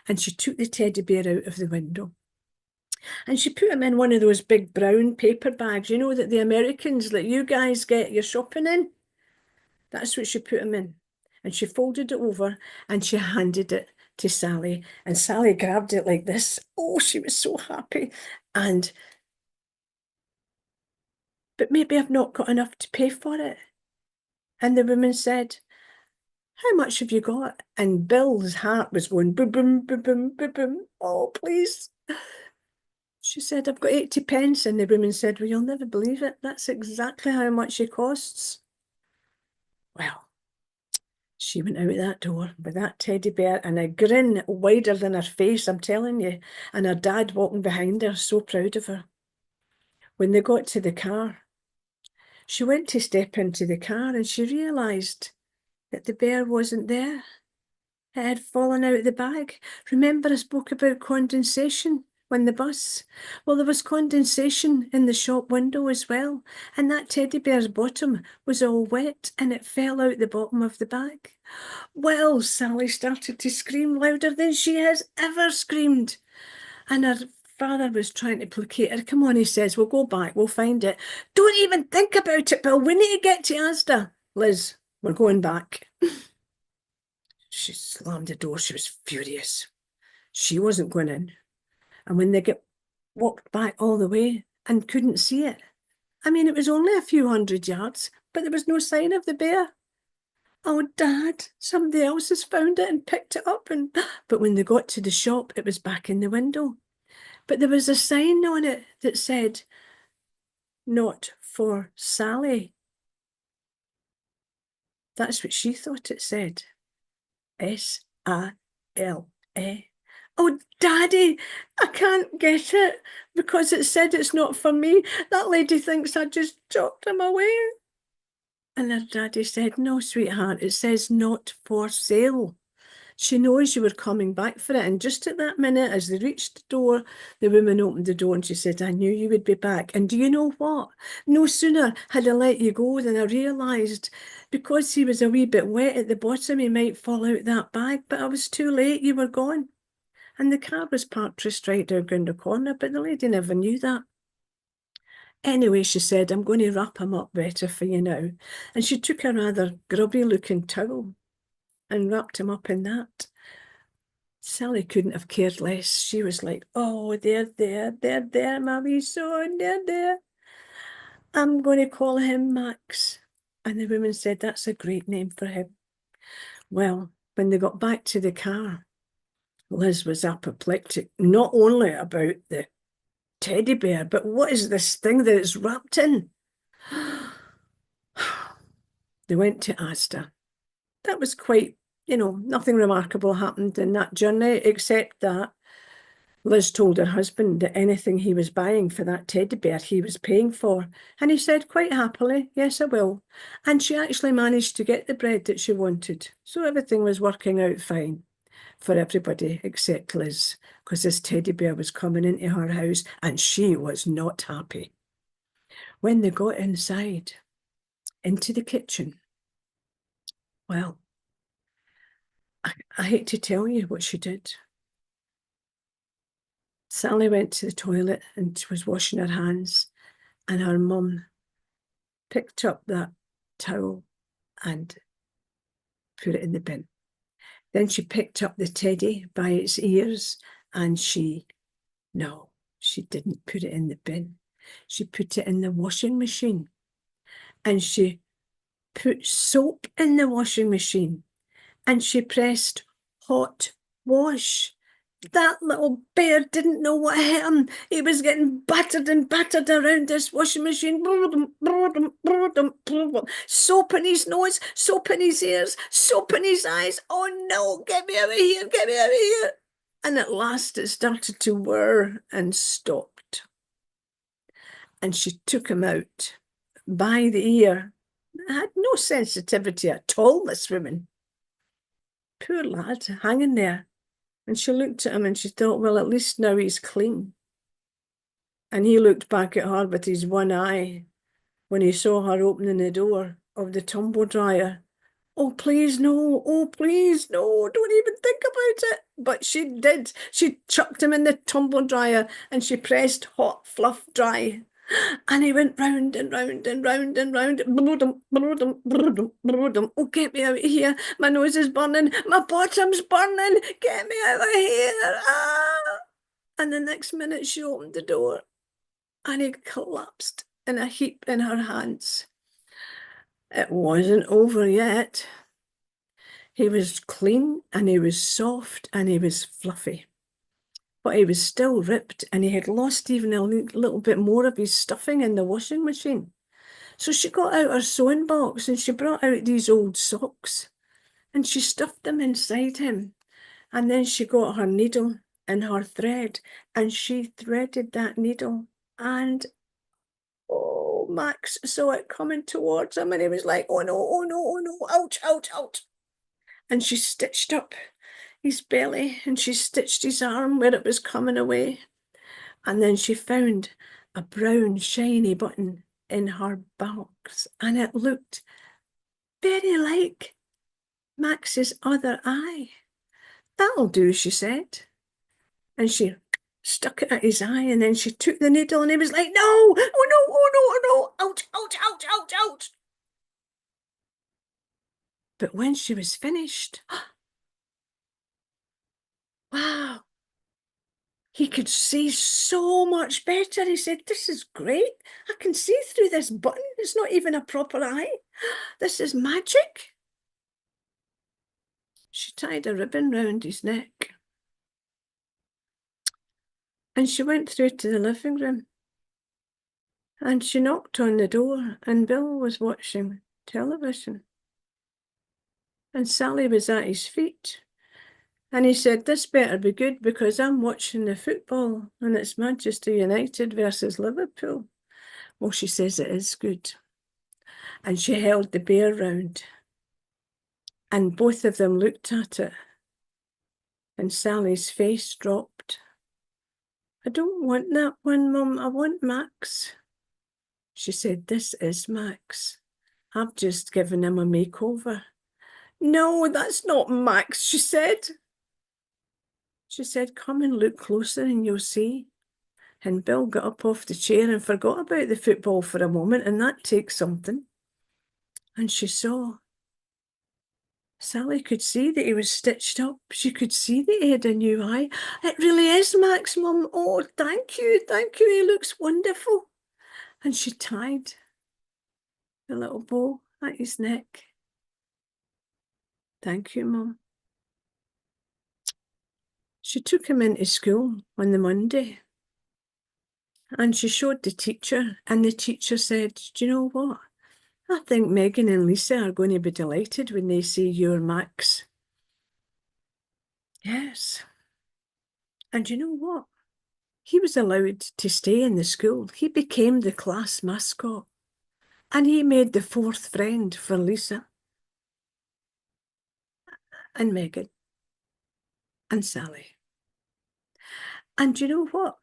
And she took the teddy bear out of the window. And she put him in one of those big brown paper bags, you know, that the Americans, that you guys get your shopping in. That's what she put him in. And she folded it over and she handed it to Sally. And Sally grabbed it like this. Oh, she was so happy. And, but maybe I've not got enough to pay for it. And the woman said, how much have you got? And Bill's heart was going boom, boom, boom, boom, boom, boom. Oh, please. She said, I've got 80 pence. And the woman said, well, you'll never believe it. That's exactly how much it costs. Well, she went out that door with that teddy bear and a grin wider than her face, I'm telling you, and her dad walking behind her, so proud of her. When they got to the car, she went to step into the car and she realised that the bear wasn't there. It had fallen out of the bag. Remember I spoke about condensation when the bus? Well, there was condensation in the shop window as well, and that teddy bear's bottom was all wet and it fell out the bottom of the bag. Well, Sally started to scream louder than she has ever screamed. And her father was trying to placate her. Come on, he says, we'll go back, we'll find it. Don't even think about it, Bill. We need to get to Asda. Liz, we're going back. She slammed the door. She was furious. She wasn't going in. And when they walked back all the way and couldn't see it, I mean, it was only a few 100 yards, but there was no sign of the bear. Oh, Dad, somebody else has found it and picked it up. But when they got to the shop, it was back in the window. But there was a sign on it that said, not for Sally. That's what she thought it said. S-A-L-A. Oh, Daddy, I can't get it because it said it's not for me. That lady thinks I just chucked him away. And her daddy said, no, sweetheart, it says not for sale. She knows you were coming back for it. And just at that minute, as they reached the door, the woman opened the door and she said, I knew you would be back. And do you know what? No sooner had I let you go than I realised because he was a wee bit wet at the bottom, he might fall out that bag. But I was too late. You were gone. And the car was parked just right down the corner, but the lady never knew that. Anyway, she said, I'm going to wrap him up better for you now. And she took a rather grubby-looking towel and wrapped him up in that. Sally couldn't have cared less. She was like, oh, they're there, my wee son, they're there. I'm going to call him Max. And the woman said, that's a great name for him. Well, when they got back to the car, Liz was apoplectic, not only about the teddy bear, but what is this thing that it's wrapped in? They went to Asda. That was quite, nothing remarkable happened in that journey, except that Liz told her husband that anything he was buying for that teddy bear he was paying for. And he said quite happily, yes, I will. And she actually managed to get the bread that she wanted. So everything was working out fine for everybody except Liz, because this teddy bear was coming into her house and she was not happy. When they got inside, into the kitchen, well, I hate to tell you what she did. Sally went to the toilet and was washing her hands, and her mum picked up that towel and put it in the bin. Then she picked up the teddy by its ears and no, she didn't put it in the bin. She put it in the washing machine, and she put soap in the washing machine, and she pressed hot wash. That little bear didn't know what hit him. He was getting battered and battered around this washing machine. Soap in his nose, soap in his ears, soap in his eyes. Oh no, get me out of here, get me out of here. And at last it started to whir and stopped. And she took him out by the ear. Had no sensitivity at all, this woman. poor lad, hanging there. And she looked at him and she thought, well, at least now he's clean. And he looked back at her with his one eye when he saw her opening the door of the tumble dryer. Oh, please, no. Oh, please, no. Don't even think about it. But she did. She chucked him in the tumble dryer and she pressed hot fluff dry. And he went round and round and round and round. Oh, get me out of here. My nose is burning. My bottom's burning. Get me out of here. Ah. And the next minute she opened the door and he collapsed in a heap in her hands. It wasn't over yet. He was clean and he was soft and he was fluffy. But he was still ripped and he had lost even a little bit more of his stuffing in the washing machine. So she got out her sewing box and she brought out these old socks and she stuffed them inside him. And then she got her needle and her thread and she threaded that needle. And oh, Max saw it coming towards him and he was like, oh no, oh no, oh no, ouch, ouch, ouch. And she stitched up his belly and she stitched his arm where it was coming away. And then she found a brown shiny button in her box and it looked very like Max's other eye. That'll do, she said. And she stuck it at his eye and then she took the needle and he was like, no, oh no, oh no, oh no, ouch, ouch, ouch, ouch, ouch. But when she was finished, wow, he could see so much better. He said, this is great. I can see through this button. It's not even a proper eye. This is magic. She tied a ribbon round his neck. And she went through to the living room. And she knocked on the door and Bill was watching television. And Sally was at his feet. And he said, this better be good because I'm watching the football and it's Manchester United versus Liverpool. Well, she says it is good. And she held the bear round. And both of them looked at it. And Sally's face dropped. I don't want that one, Mum. I want Max. She said, this is Max. I've just given him a makeover. No, that's not Max, she said. She said, come and look closer and you'll see. And Bill got up off the chair and forgot about the football for a moment, and that takes something. And she saw. Sally could see that he was stitched up. She could see that he had a new eye. It really is Max, Mum. Oh, thank you, he looks wonderful. And she tied the little bow at his neck. Thank you, Mum. She took him into school on the Monday and she showed the teacher, and the teacher said, do you know what? I think Megan and Lisa are going to be delighted when they see your Max. Yes. And you know what? He was allowed to stay in the school. He became the class mascot and he made the fourth friend for Lisa and Megan and Sally. And you know what?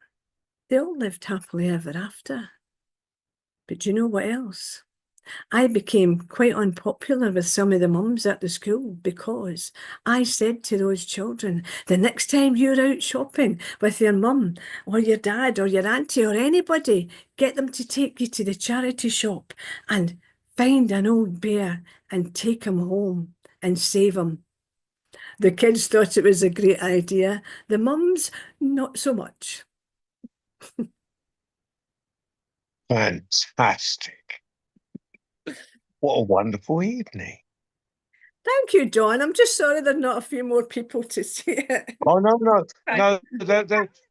They all lived happily ever after. But you know what else? I became quite unpopular with some of the mums at the school because I said to those children, the next time you're out shopping with your mum or your dad or your auntie or anybody, get them to take you to the charity shop and find an old bear and take him home and save him. The kids thought it was a great idea. The mums, not so much. Fantastic. What a wonderful evening. Thank you, John. I'm just sorry there are not a few more people to see it. Oh, no,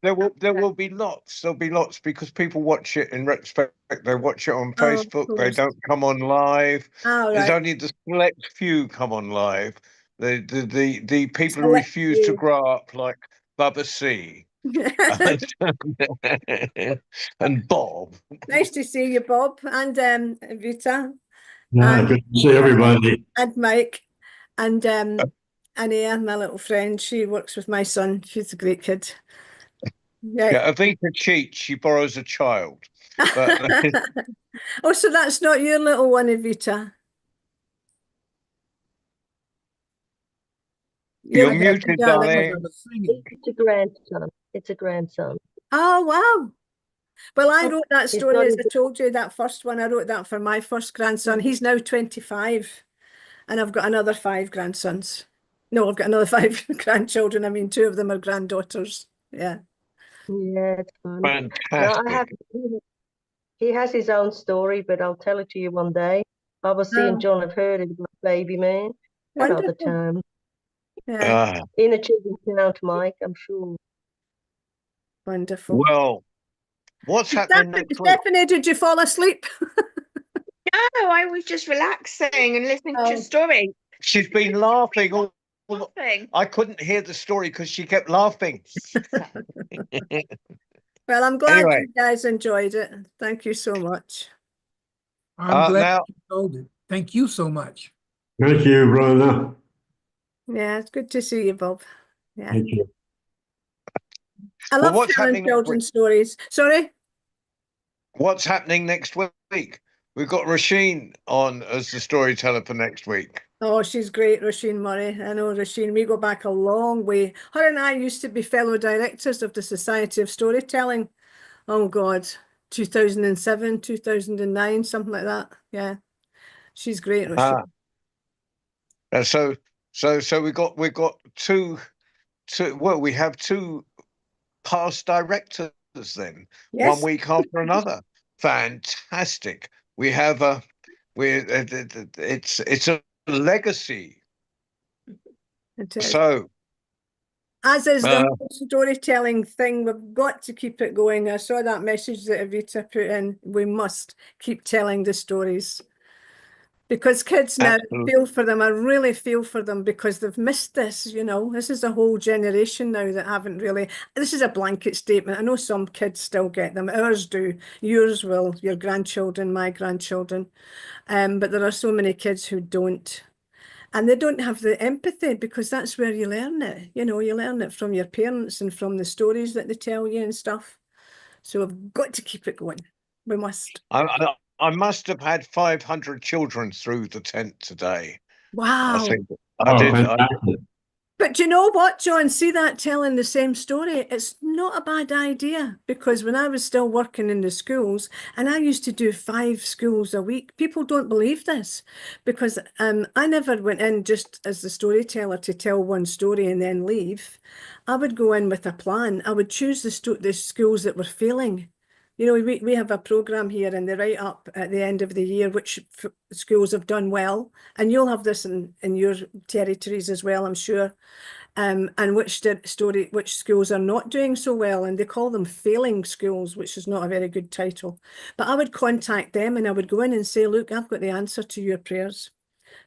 there will be lots. There'll be lots because people watch it in retrospect. They watch it on Facebook. They don't come on live. All There's right. only the select few come on live. The people who Select refuse to few. grow up, like Bubba C and Bob. Nice to see you, Bob, and Rita, Yeah, and good to see everybody. and Mike, and Ania, my little friend, she works with my son. She's a great kid. Yeah. Yeah, Evita cheats. She borrows a child. But Oh, so that's not your little one, Evita. You you're have a muted, darling. I darling. was singing. It's a grandson. It's a grandson. Oh, wow. Well, I Oh, wrote that he's story, got as his I told you, that first one. I wrote that for my first grandson. He's now 25, and I've got another 5 grandsons. No, I've got another 5 grandchildren. I mean, 2 of them are granddaughters. Yeah. Yeah, it's fun. Now I have Fantastic. he has his own story, but I'll tell it to you one day. Bubba and Oh, John have heard it about Baby Man another wonderful. time. Yeah, Ah, In a children's count, Mike, I'm sure. wonderful. well, what's happening next week? Stephanie, did you fall asleep? No, I was just relaxing and listening to your Oh. story. She's been laughing all Laughing. I couldn't hear the story because she kept laughing. Well, I'm glad Anyway, you guys enjoyed it. Thank you so much. I'm glad now you told it. Thank you so much. Thank you, Rona. Yeah, it's good to see you, Bob. Yeah. Thank you. I well, love what's telling happening next week? children's stories. Sorry? What's happening next week? We've got Rasheen on as the storyteller for next week. Oh, she's great, Roisin Murray. I know Roisin. We go back a long way. Her and I used to be fellow directors of the Society of Storytelling. Oh, God. 2007, 2009, something like that. Yeah. She's great, Roisin. So we got two well, we have 2 past directors then, Yes. 1 week after another. Fantastic. We have it's a legacy. It is. So As is the uh, whole storytelling thing, we've got to keep it going. I saw that message that Evita put in. We must keep telling the stories. Because kids now absolutely. feel for them. I really feel for them because they've missed this, you know. This is a whole generation now that haven't really. This is a blanket statement. I know some kids still get them. Ours do. Yours will. Your grandchildren, my grandchildren. But there are so many kids who don't. And they don't have the empathy because that's where you learn it. You know, you learn it from your parents and from the stories that they tell you and stuff. So we've got to keep it going. We must. I must have had 500 children through the tent today. I Wow. think I Oh, did. fantastic. But do you know what, John? See that telling the same story? It's not a bad idea because when I was still working in the schools and I used to do 5 schools a week, people don't believe this because I never went in just as the storyteller to tell one story and then leave. I would go in with a plan. I would choose the schools that were failing. You know, we have a programme here and they write up at the end of the year which schools have done well. And you'll have this in your territories as well, I'm sure. And which schools are not doing so well. And they call them failing schools, which is not a very good title. But I would contact them and I would go in and say, look, I've got the answer to your prayers.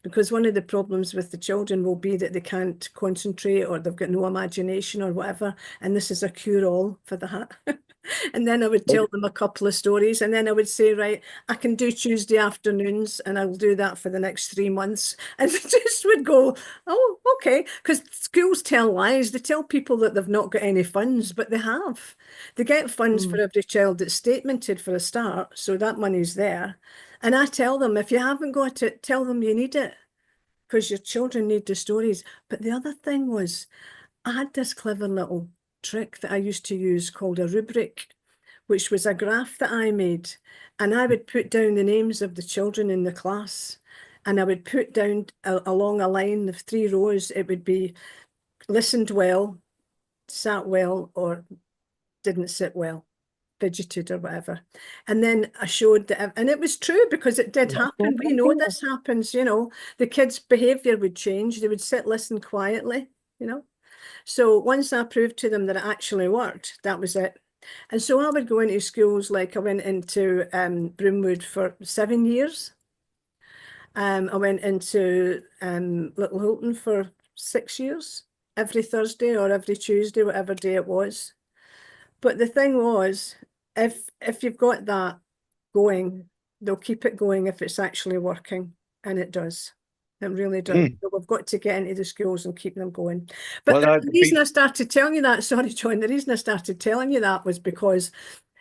Because one of the problems with the children will be that they can't concentrate or they've got no imagination or whatever. And this is a cure-all for that. And then I would tell them a couple of stories and then I would say, right, I can do Tuesday afternoons and I'll do that for the next 3 months. And they just would go, oh, okay. Because schools tell lies. They tell people that they've not got any funds, but they have. They get funds for every child that's statemented for a start. So that money's there. And I tell them, if you haven't got it, tell them you need it because your children need the stories. But the other thing was, I had this clever little trick that I used to use called a rubric, which was a graph that I made. And I would put down the names of the children in the class. And I would put down along a line of 3 rows, it would be listened well, sat well, or didn't sit well, fidgeted or whatever. And then I showed that, and it was true because it did happen. We know this happens, you know, the kids' behavior would change. They would sit, listen quietly, you know. So once I proved to them that it actually worked, that was it. And so I would go into schools, like I went into Broomwood for 7 years. I went into Little Hilton for 6 years, every Thursday or every Tuesday, whatever day it was. But the thing was, if you've got that going, they'll keep it going if it's actually working, and it does. It really does. Mm. So we've got to get into the schools and keep them going. But Well, the reason I started telling you that, sorry, John, the reason I started telling you that was because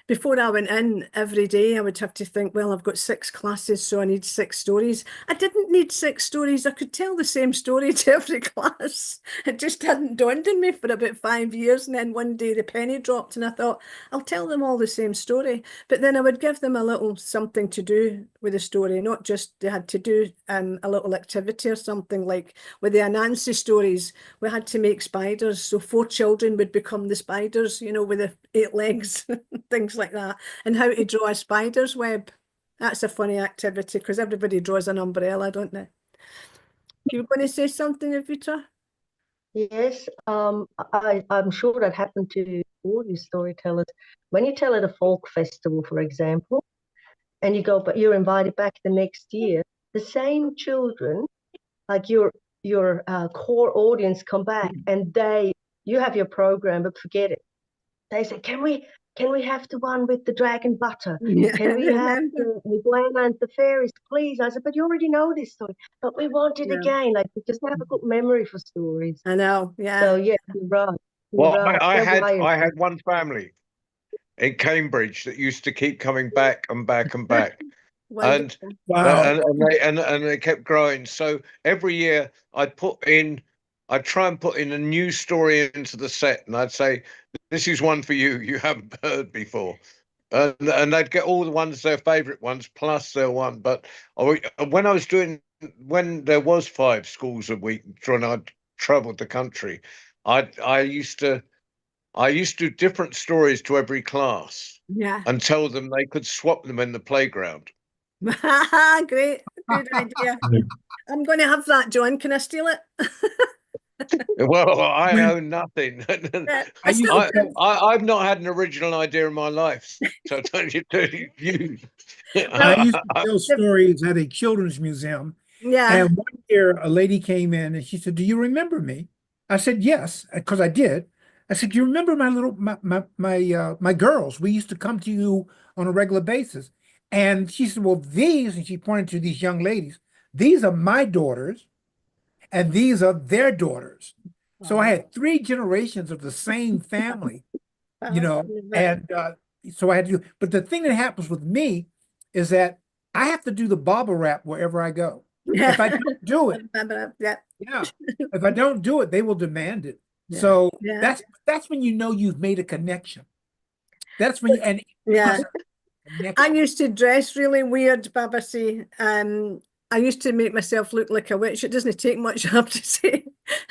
before I went in every day, I would have to think, well, I've got 6 classes, so I need 6 stories. I didn't need 6 stories. I could tell the same story to every class. It just hadn't dawned on me for about 5 years. And then one day the penny dropped and I thought, I'll tell them all the same story. But then I would give them a little something to do with the story, not just they had to do a little activity or something. Like with the Anansi stories, we had to make spiders. So 4 children would become the spiders, you know, with the 8 legs, things like that, and how to draw a spider's web. That's a funny activity because everybody draws an umbrella, don't they? You were going to say something, Evita? Yes, I'm sure that happened to all you storytellers. When you tell at a folk festival, for example, and you go, but you're invited back the next year, the same children, like your core audience, come back and you have your program, but forget it. They say, can we have the one with the dragon butter? Yeah, Can we have remember. the iguana and the fairies, please? I said, but you already know this story, but we want it Yeah. again. Like, we just have a good memory for stories. I know, So yeah. yeah, you're right. You're well, right. I They're had wired I for had one family in Cambridge that used to keep coming back and back and back, and Wonderful. Wow. and they kept growing. So every year I'd try and put in a new story into the set, and I'd say, "This is one for you. You haven't heard before." And they'd get all the ones, their favourite ones, plus their one. But when I was doing, when there was 5 schools a week, and I'd travelled the country, I used to do different stories to every class Yeah. and tell them they could swap them in the playground. Great, good idea. I'm going to have that, John. Can I steal it? Well, I When own nothing. Yeah, I used still to do. tell, I've not had an original idea in my life. So don't you? I used to tell The- stories at a children's museum. yeah. And one year a lady came in and she said, "Do you remember me?" I said, "Yes," because I did. I said, "Do you remember my little my girls? We used to come to you on a regular basis." And she said, "Well, these," and she pointed to these young ladies, "these are my daughters, and these are their daughters." So I had 3 generations of the same family, you know, and so I had to do. But the thing that happens with me is that I have to do the bobble wrap wherever I go. If I don't do it, Yeah. yeah, if I don't do it, they will demand it. Yeah. So Yeah. that's when you know you've made a connection. That's when you and Yeah. I connection. used to dress really weird, Babasi. I used to make myself look like a witch. It doesn't take much, I have to say.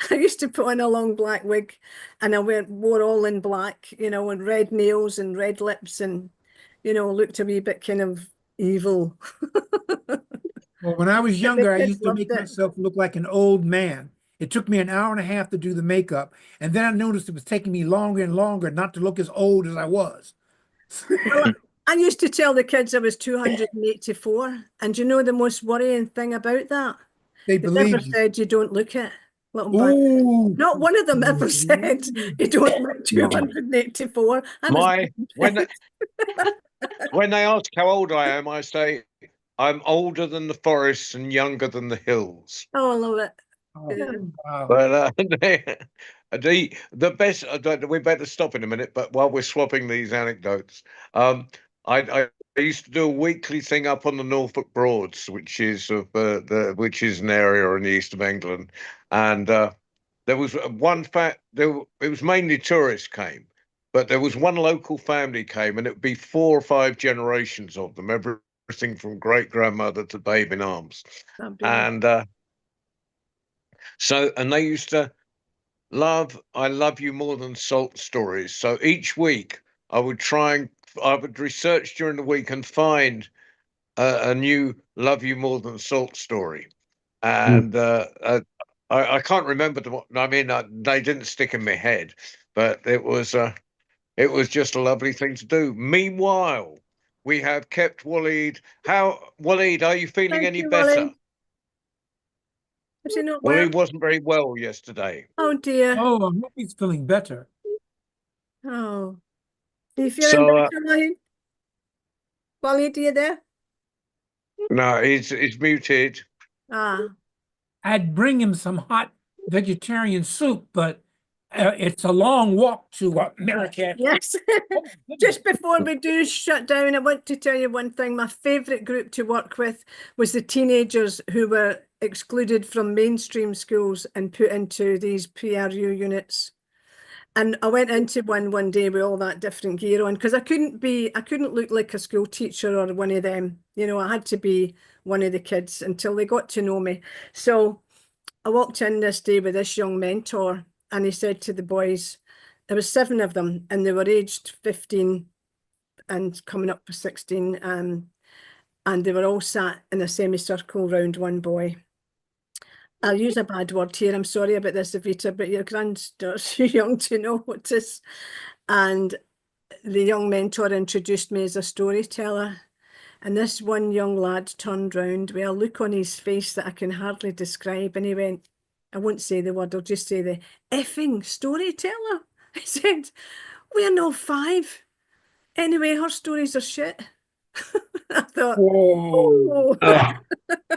I used to put on a long black wig and I wore all in black, you know, and red nails and red lips and, you know, looked a wee bit kind of evil. Well, when I was But the younger, I kids used to loved make it. myself look like an old man. It took me an hour and a half to do the makeup, and then I noticed it was taking me longer and longer not to look as old as I was. Well, I used to tell the kids I was 284. And you know the most worrying thing about that? They They never believed you. said you don't look it, little band. Ooh. Not one of them ever said you don't look No. 284. I was My when they ask how old I am, I say I'm older than the forests and younger than the hills. oh, I love it. Oh, Yeah. wow. But the best, we better stop in a minute. But while we're swapping these anecdotes, I used to do a weekly thing up on the Norfolk Broads, which is which is an area in the east of England, and there was one it was mainly tourists came, but there was one local family came, and it would be 4 or 5 generations of them, everything from great grandmother to babe in arms, Fabulous. and and they used to love I love you more than salt stories. So each week I would research during the week and find a new love you more than salt story. And I can't remember I mean, they didn't stick in my head, but it was just a lovely thing to do. Meanwhile, we have kept Waleed. Waleed, are you feeling Thank any you, better? Willie. Is he not well? Waleed wasn't very well yesterday. Oh dear. Oh, I hope he's feeling better. Oh. Are you feeling So better, Willie? Willie, are you there? no, he's muted. Ah. I'd bring him some hot vegetarian soup, but it's a long walk to America. Yes. Oh, Just before we do shut down, I want to tell you one thing. My favourite group to work with was the teenagers who were excluded from mainstream schools and put into these PRU units. And I went into one day with all that different gear on because I couldn't look like a school teacher or one of them. You know, I had to be one of the kids until they got to know me. So I walked in this day with this young mentor, and he said to the boys, there was 7 of them, and they were aged 15 and coming up for 16, and they were all sat in a semicircle round one boy. I'll use a bad word here. I'm sorry about this, Evita, but your granddaughter's too young to know what this. And the young mentor introduced me as a storyteller. And this one young lad turned round with a look on his face that I can hardly describe. And he went, I won't say the word, I'll just say the effing storyteller. He said, we're no 5. Anyway, her stories are shit. I thought, Whoa. oh.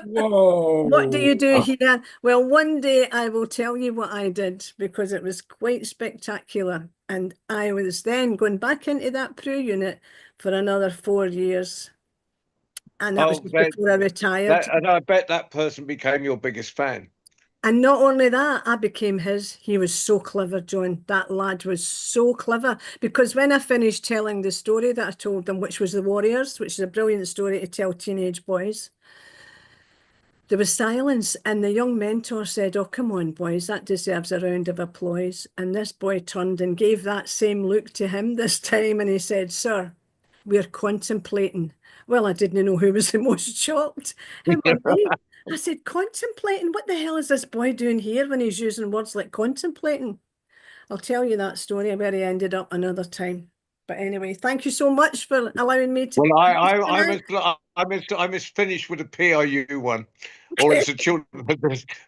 Whoa. What do you do here? Well, one day I will tell you what I did because it was quite spectacular. And I was then going back into that PRU unit for another 4 years. And that was just before I retired. And I bet that person became your biggest fan. And not only that, I became his. He was so clever, John. That lad was so clever. Because when I finished telling the story that I told them, which was The Warriors, which is a brilliant story to tell teenage boys, there was silence, and the young mentor said, oh, come on, boys, that deserves a round of applause. And this boy turned and gave that same look to him this time, and he said, sir, we're contemplating. Well, I didn't know who was the most shocked, him or me. I said, contemplating? What the hell is this boy doing here when he's using words like contemplating? I'll tell you that story where he ended up another time. But anyway, thank you so much for allowing me to. Well, I must finish with a PRU one, or it's a children.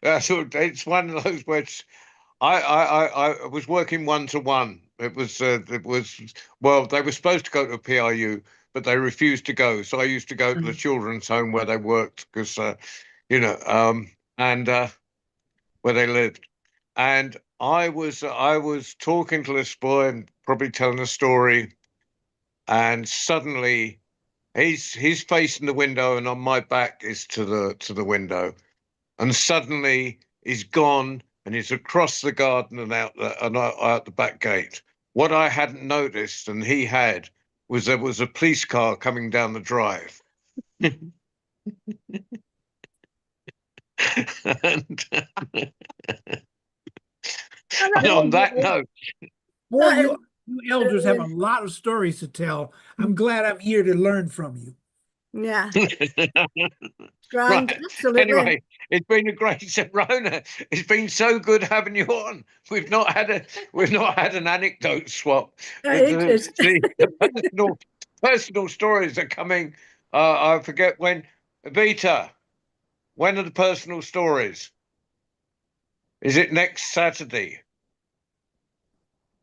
It's one of those where I was working 1-to-1. It was well, they were supposed to go to a PRU, but they refused to go. So I used to go to the children's home where they worked because and where they lived. And I was talking to this boy and probably telling a story, and suddenly he's facing the window and on my back is to the window, and suddenly he's gone and he's across the garden and out the back gate. What I hadn't noticed and he had was there was a police car coming down the drive. and on that note, boy, you elders have a lot of stories to tell. I'm glad I'm here to learn from you. Yeah. Grand, right. absolutely. Anyway, it's been a great Rona. It's been so good having you on. We've not had an anecdote swap. The personal stories are coming. I forget when. Vita, when are the personal stories? Is it next Saturday?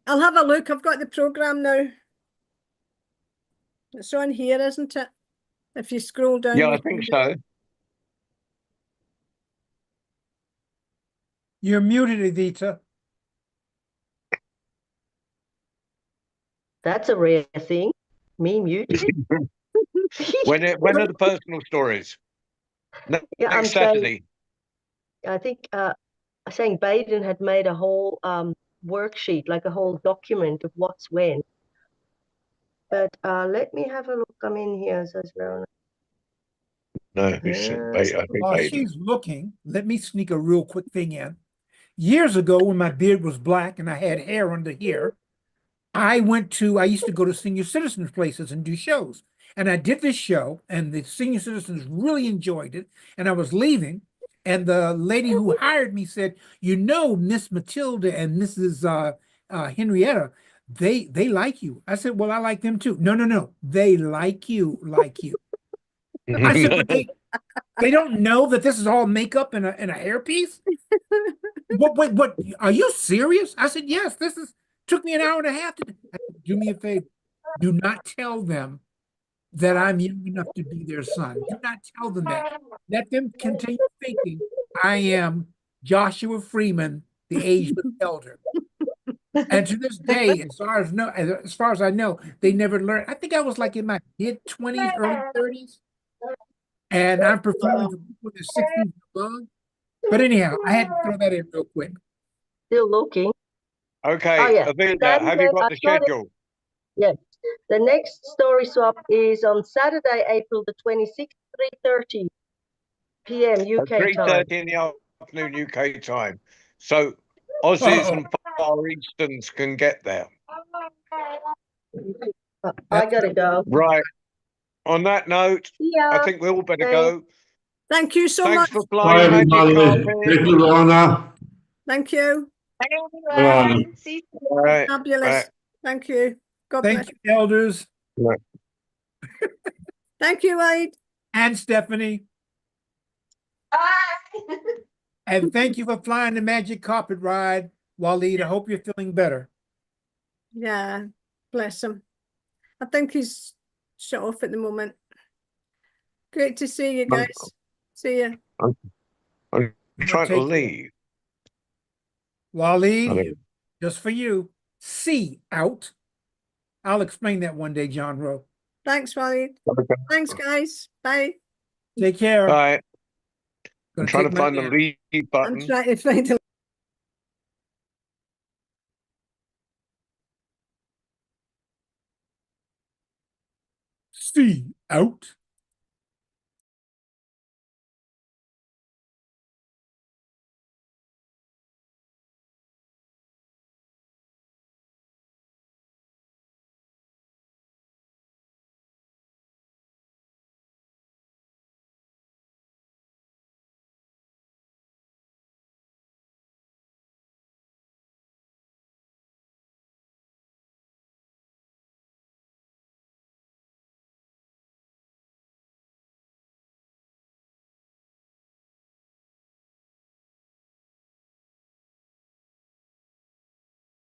I'll have a look. I've got the programme now. It's on here, isn't it? If you scroll down. Yeah, I think so. You're muted, Evita. That's a rare thing. Me muted. When are the personal stories? Next Saturday. I think saying Baden had made a whole worksheet, like a whole document of what's when. But let me have a look. I'm in here, says Rona. No, I think while she's looking, let me sneak a real quick thing in. Years ago, when my beard was black and I had hair under here, I used to go to senior citizens places and do shows. And I did this show, and the senior citizens really enjoyed it. And I was leaving, and the lady who hired me said, you know, Miss Matilda and Mrs. Henrietta, they like you. I said, well, I like them too. No. They like you. I said, but they don't know that this is all makeup and a hairpiece? What? Are you serious? I said, yes, took me an hour and a half to do me a favor. Do not tell them that I'm young enough to be their son. Do not tell them that. Let them continue thinking I am Joshua Freeman, the ageless elder. And to this day, as far as I know, they never learned. I think I was like in my mid-20s, early 30s, and I'm performing for people in the 60s and above. But anyhow, I had to throw that in real quick. Still looking. Oh Okay, yeah. Aviva, have you got the schedule? Yes. The next story swap is on Saturday, April the 26th, 3:30 p.m. UK time. 3:30 in the afternoon UK time. So Aussies and Far Easterns can get there. I gotta go. Right. On that note, Yeah. I think we all better Thanks. go. Thank you so Thanks much. for Bye, flying magic everybody. carpet. Thank you, Rona. Thank you. Bye, Bye. everyone. See you soon. Right. Fabulous. Thank you. God bless. Thank you, elders Thank you, Wade. and Stephanie. Bye. And thank you for flying the magic carpet ride, Waleed. I hope you're feeling better. Yeah, bless him. I think he's shut off at the moment. Great to see you guys. See you. I'm trying to Take care. leave. Waleed, just for you. See out. I'll explain that one day, John Rowe. Thanks, Wade. Okay. Thanks, guys. Bye. Take care. All right. I'm Gonna trying take to my find the nap. leave I'm button. trying to find a See out.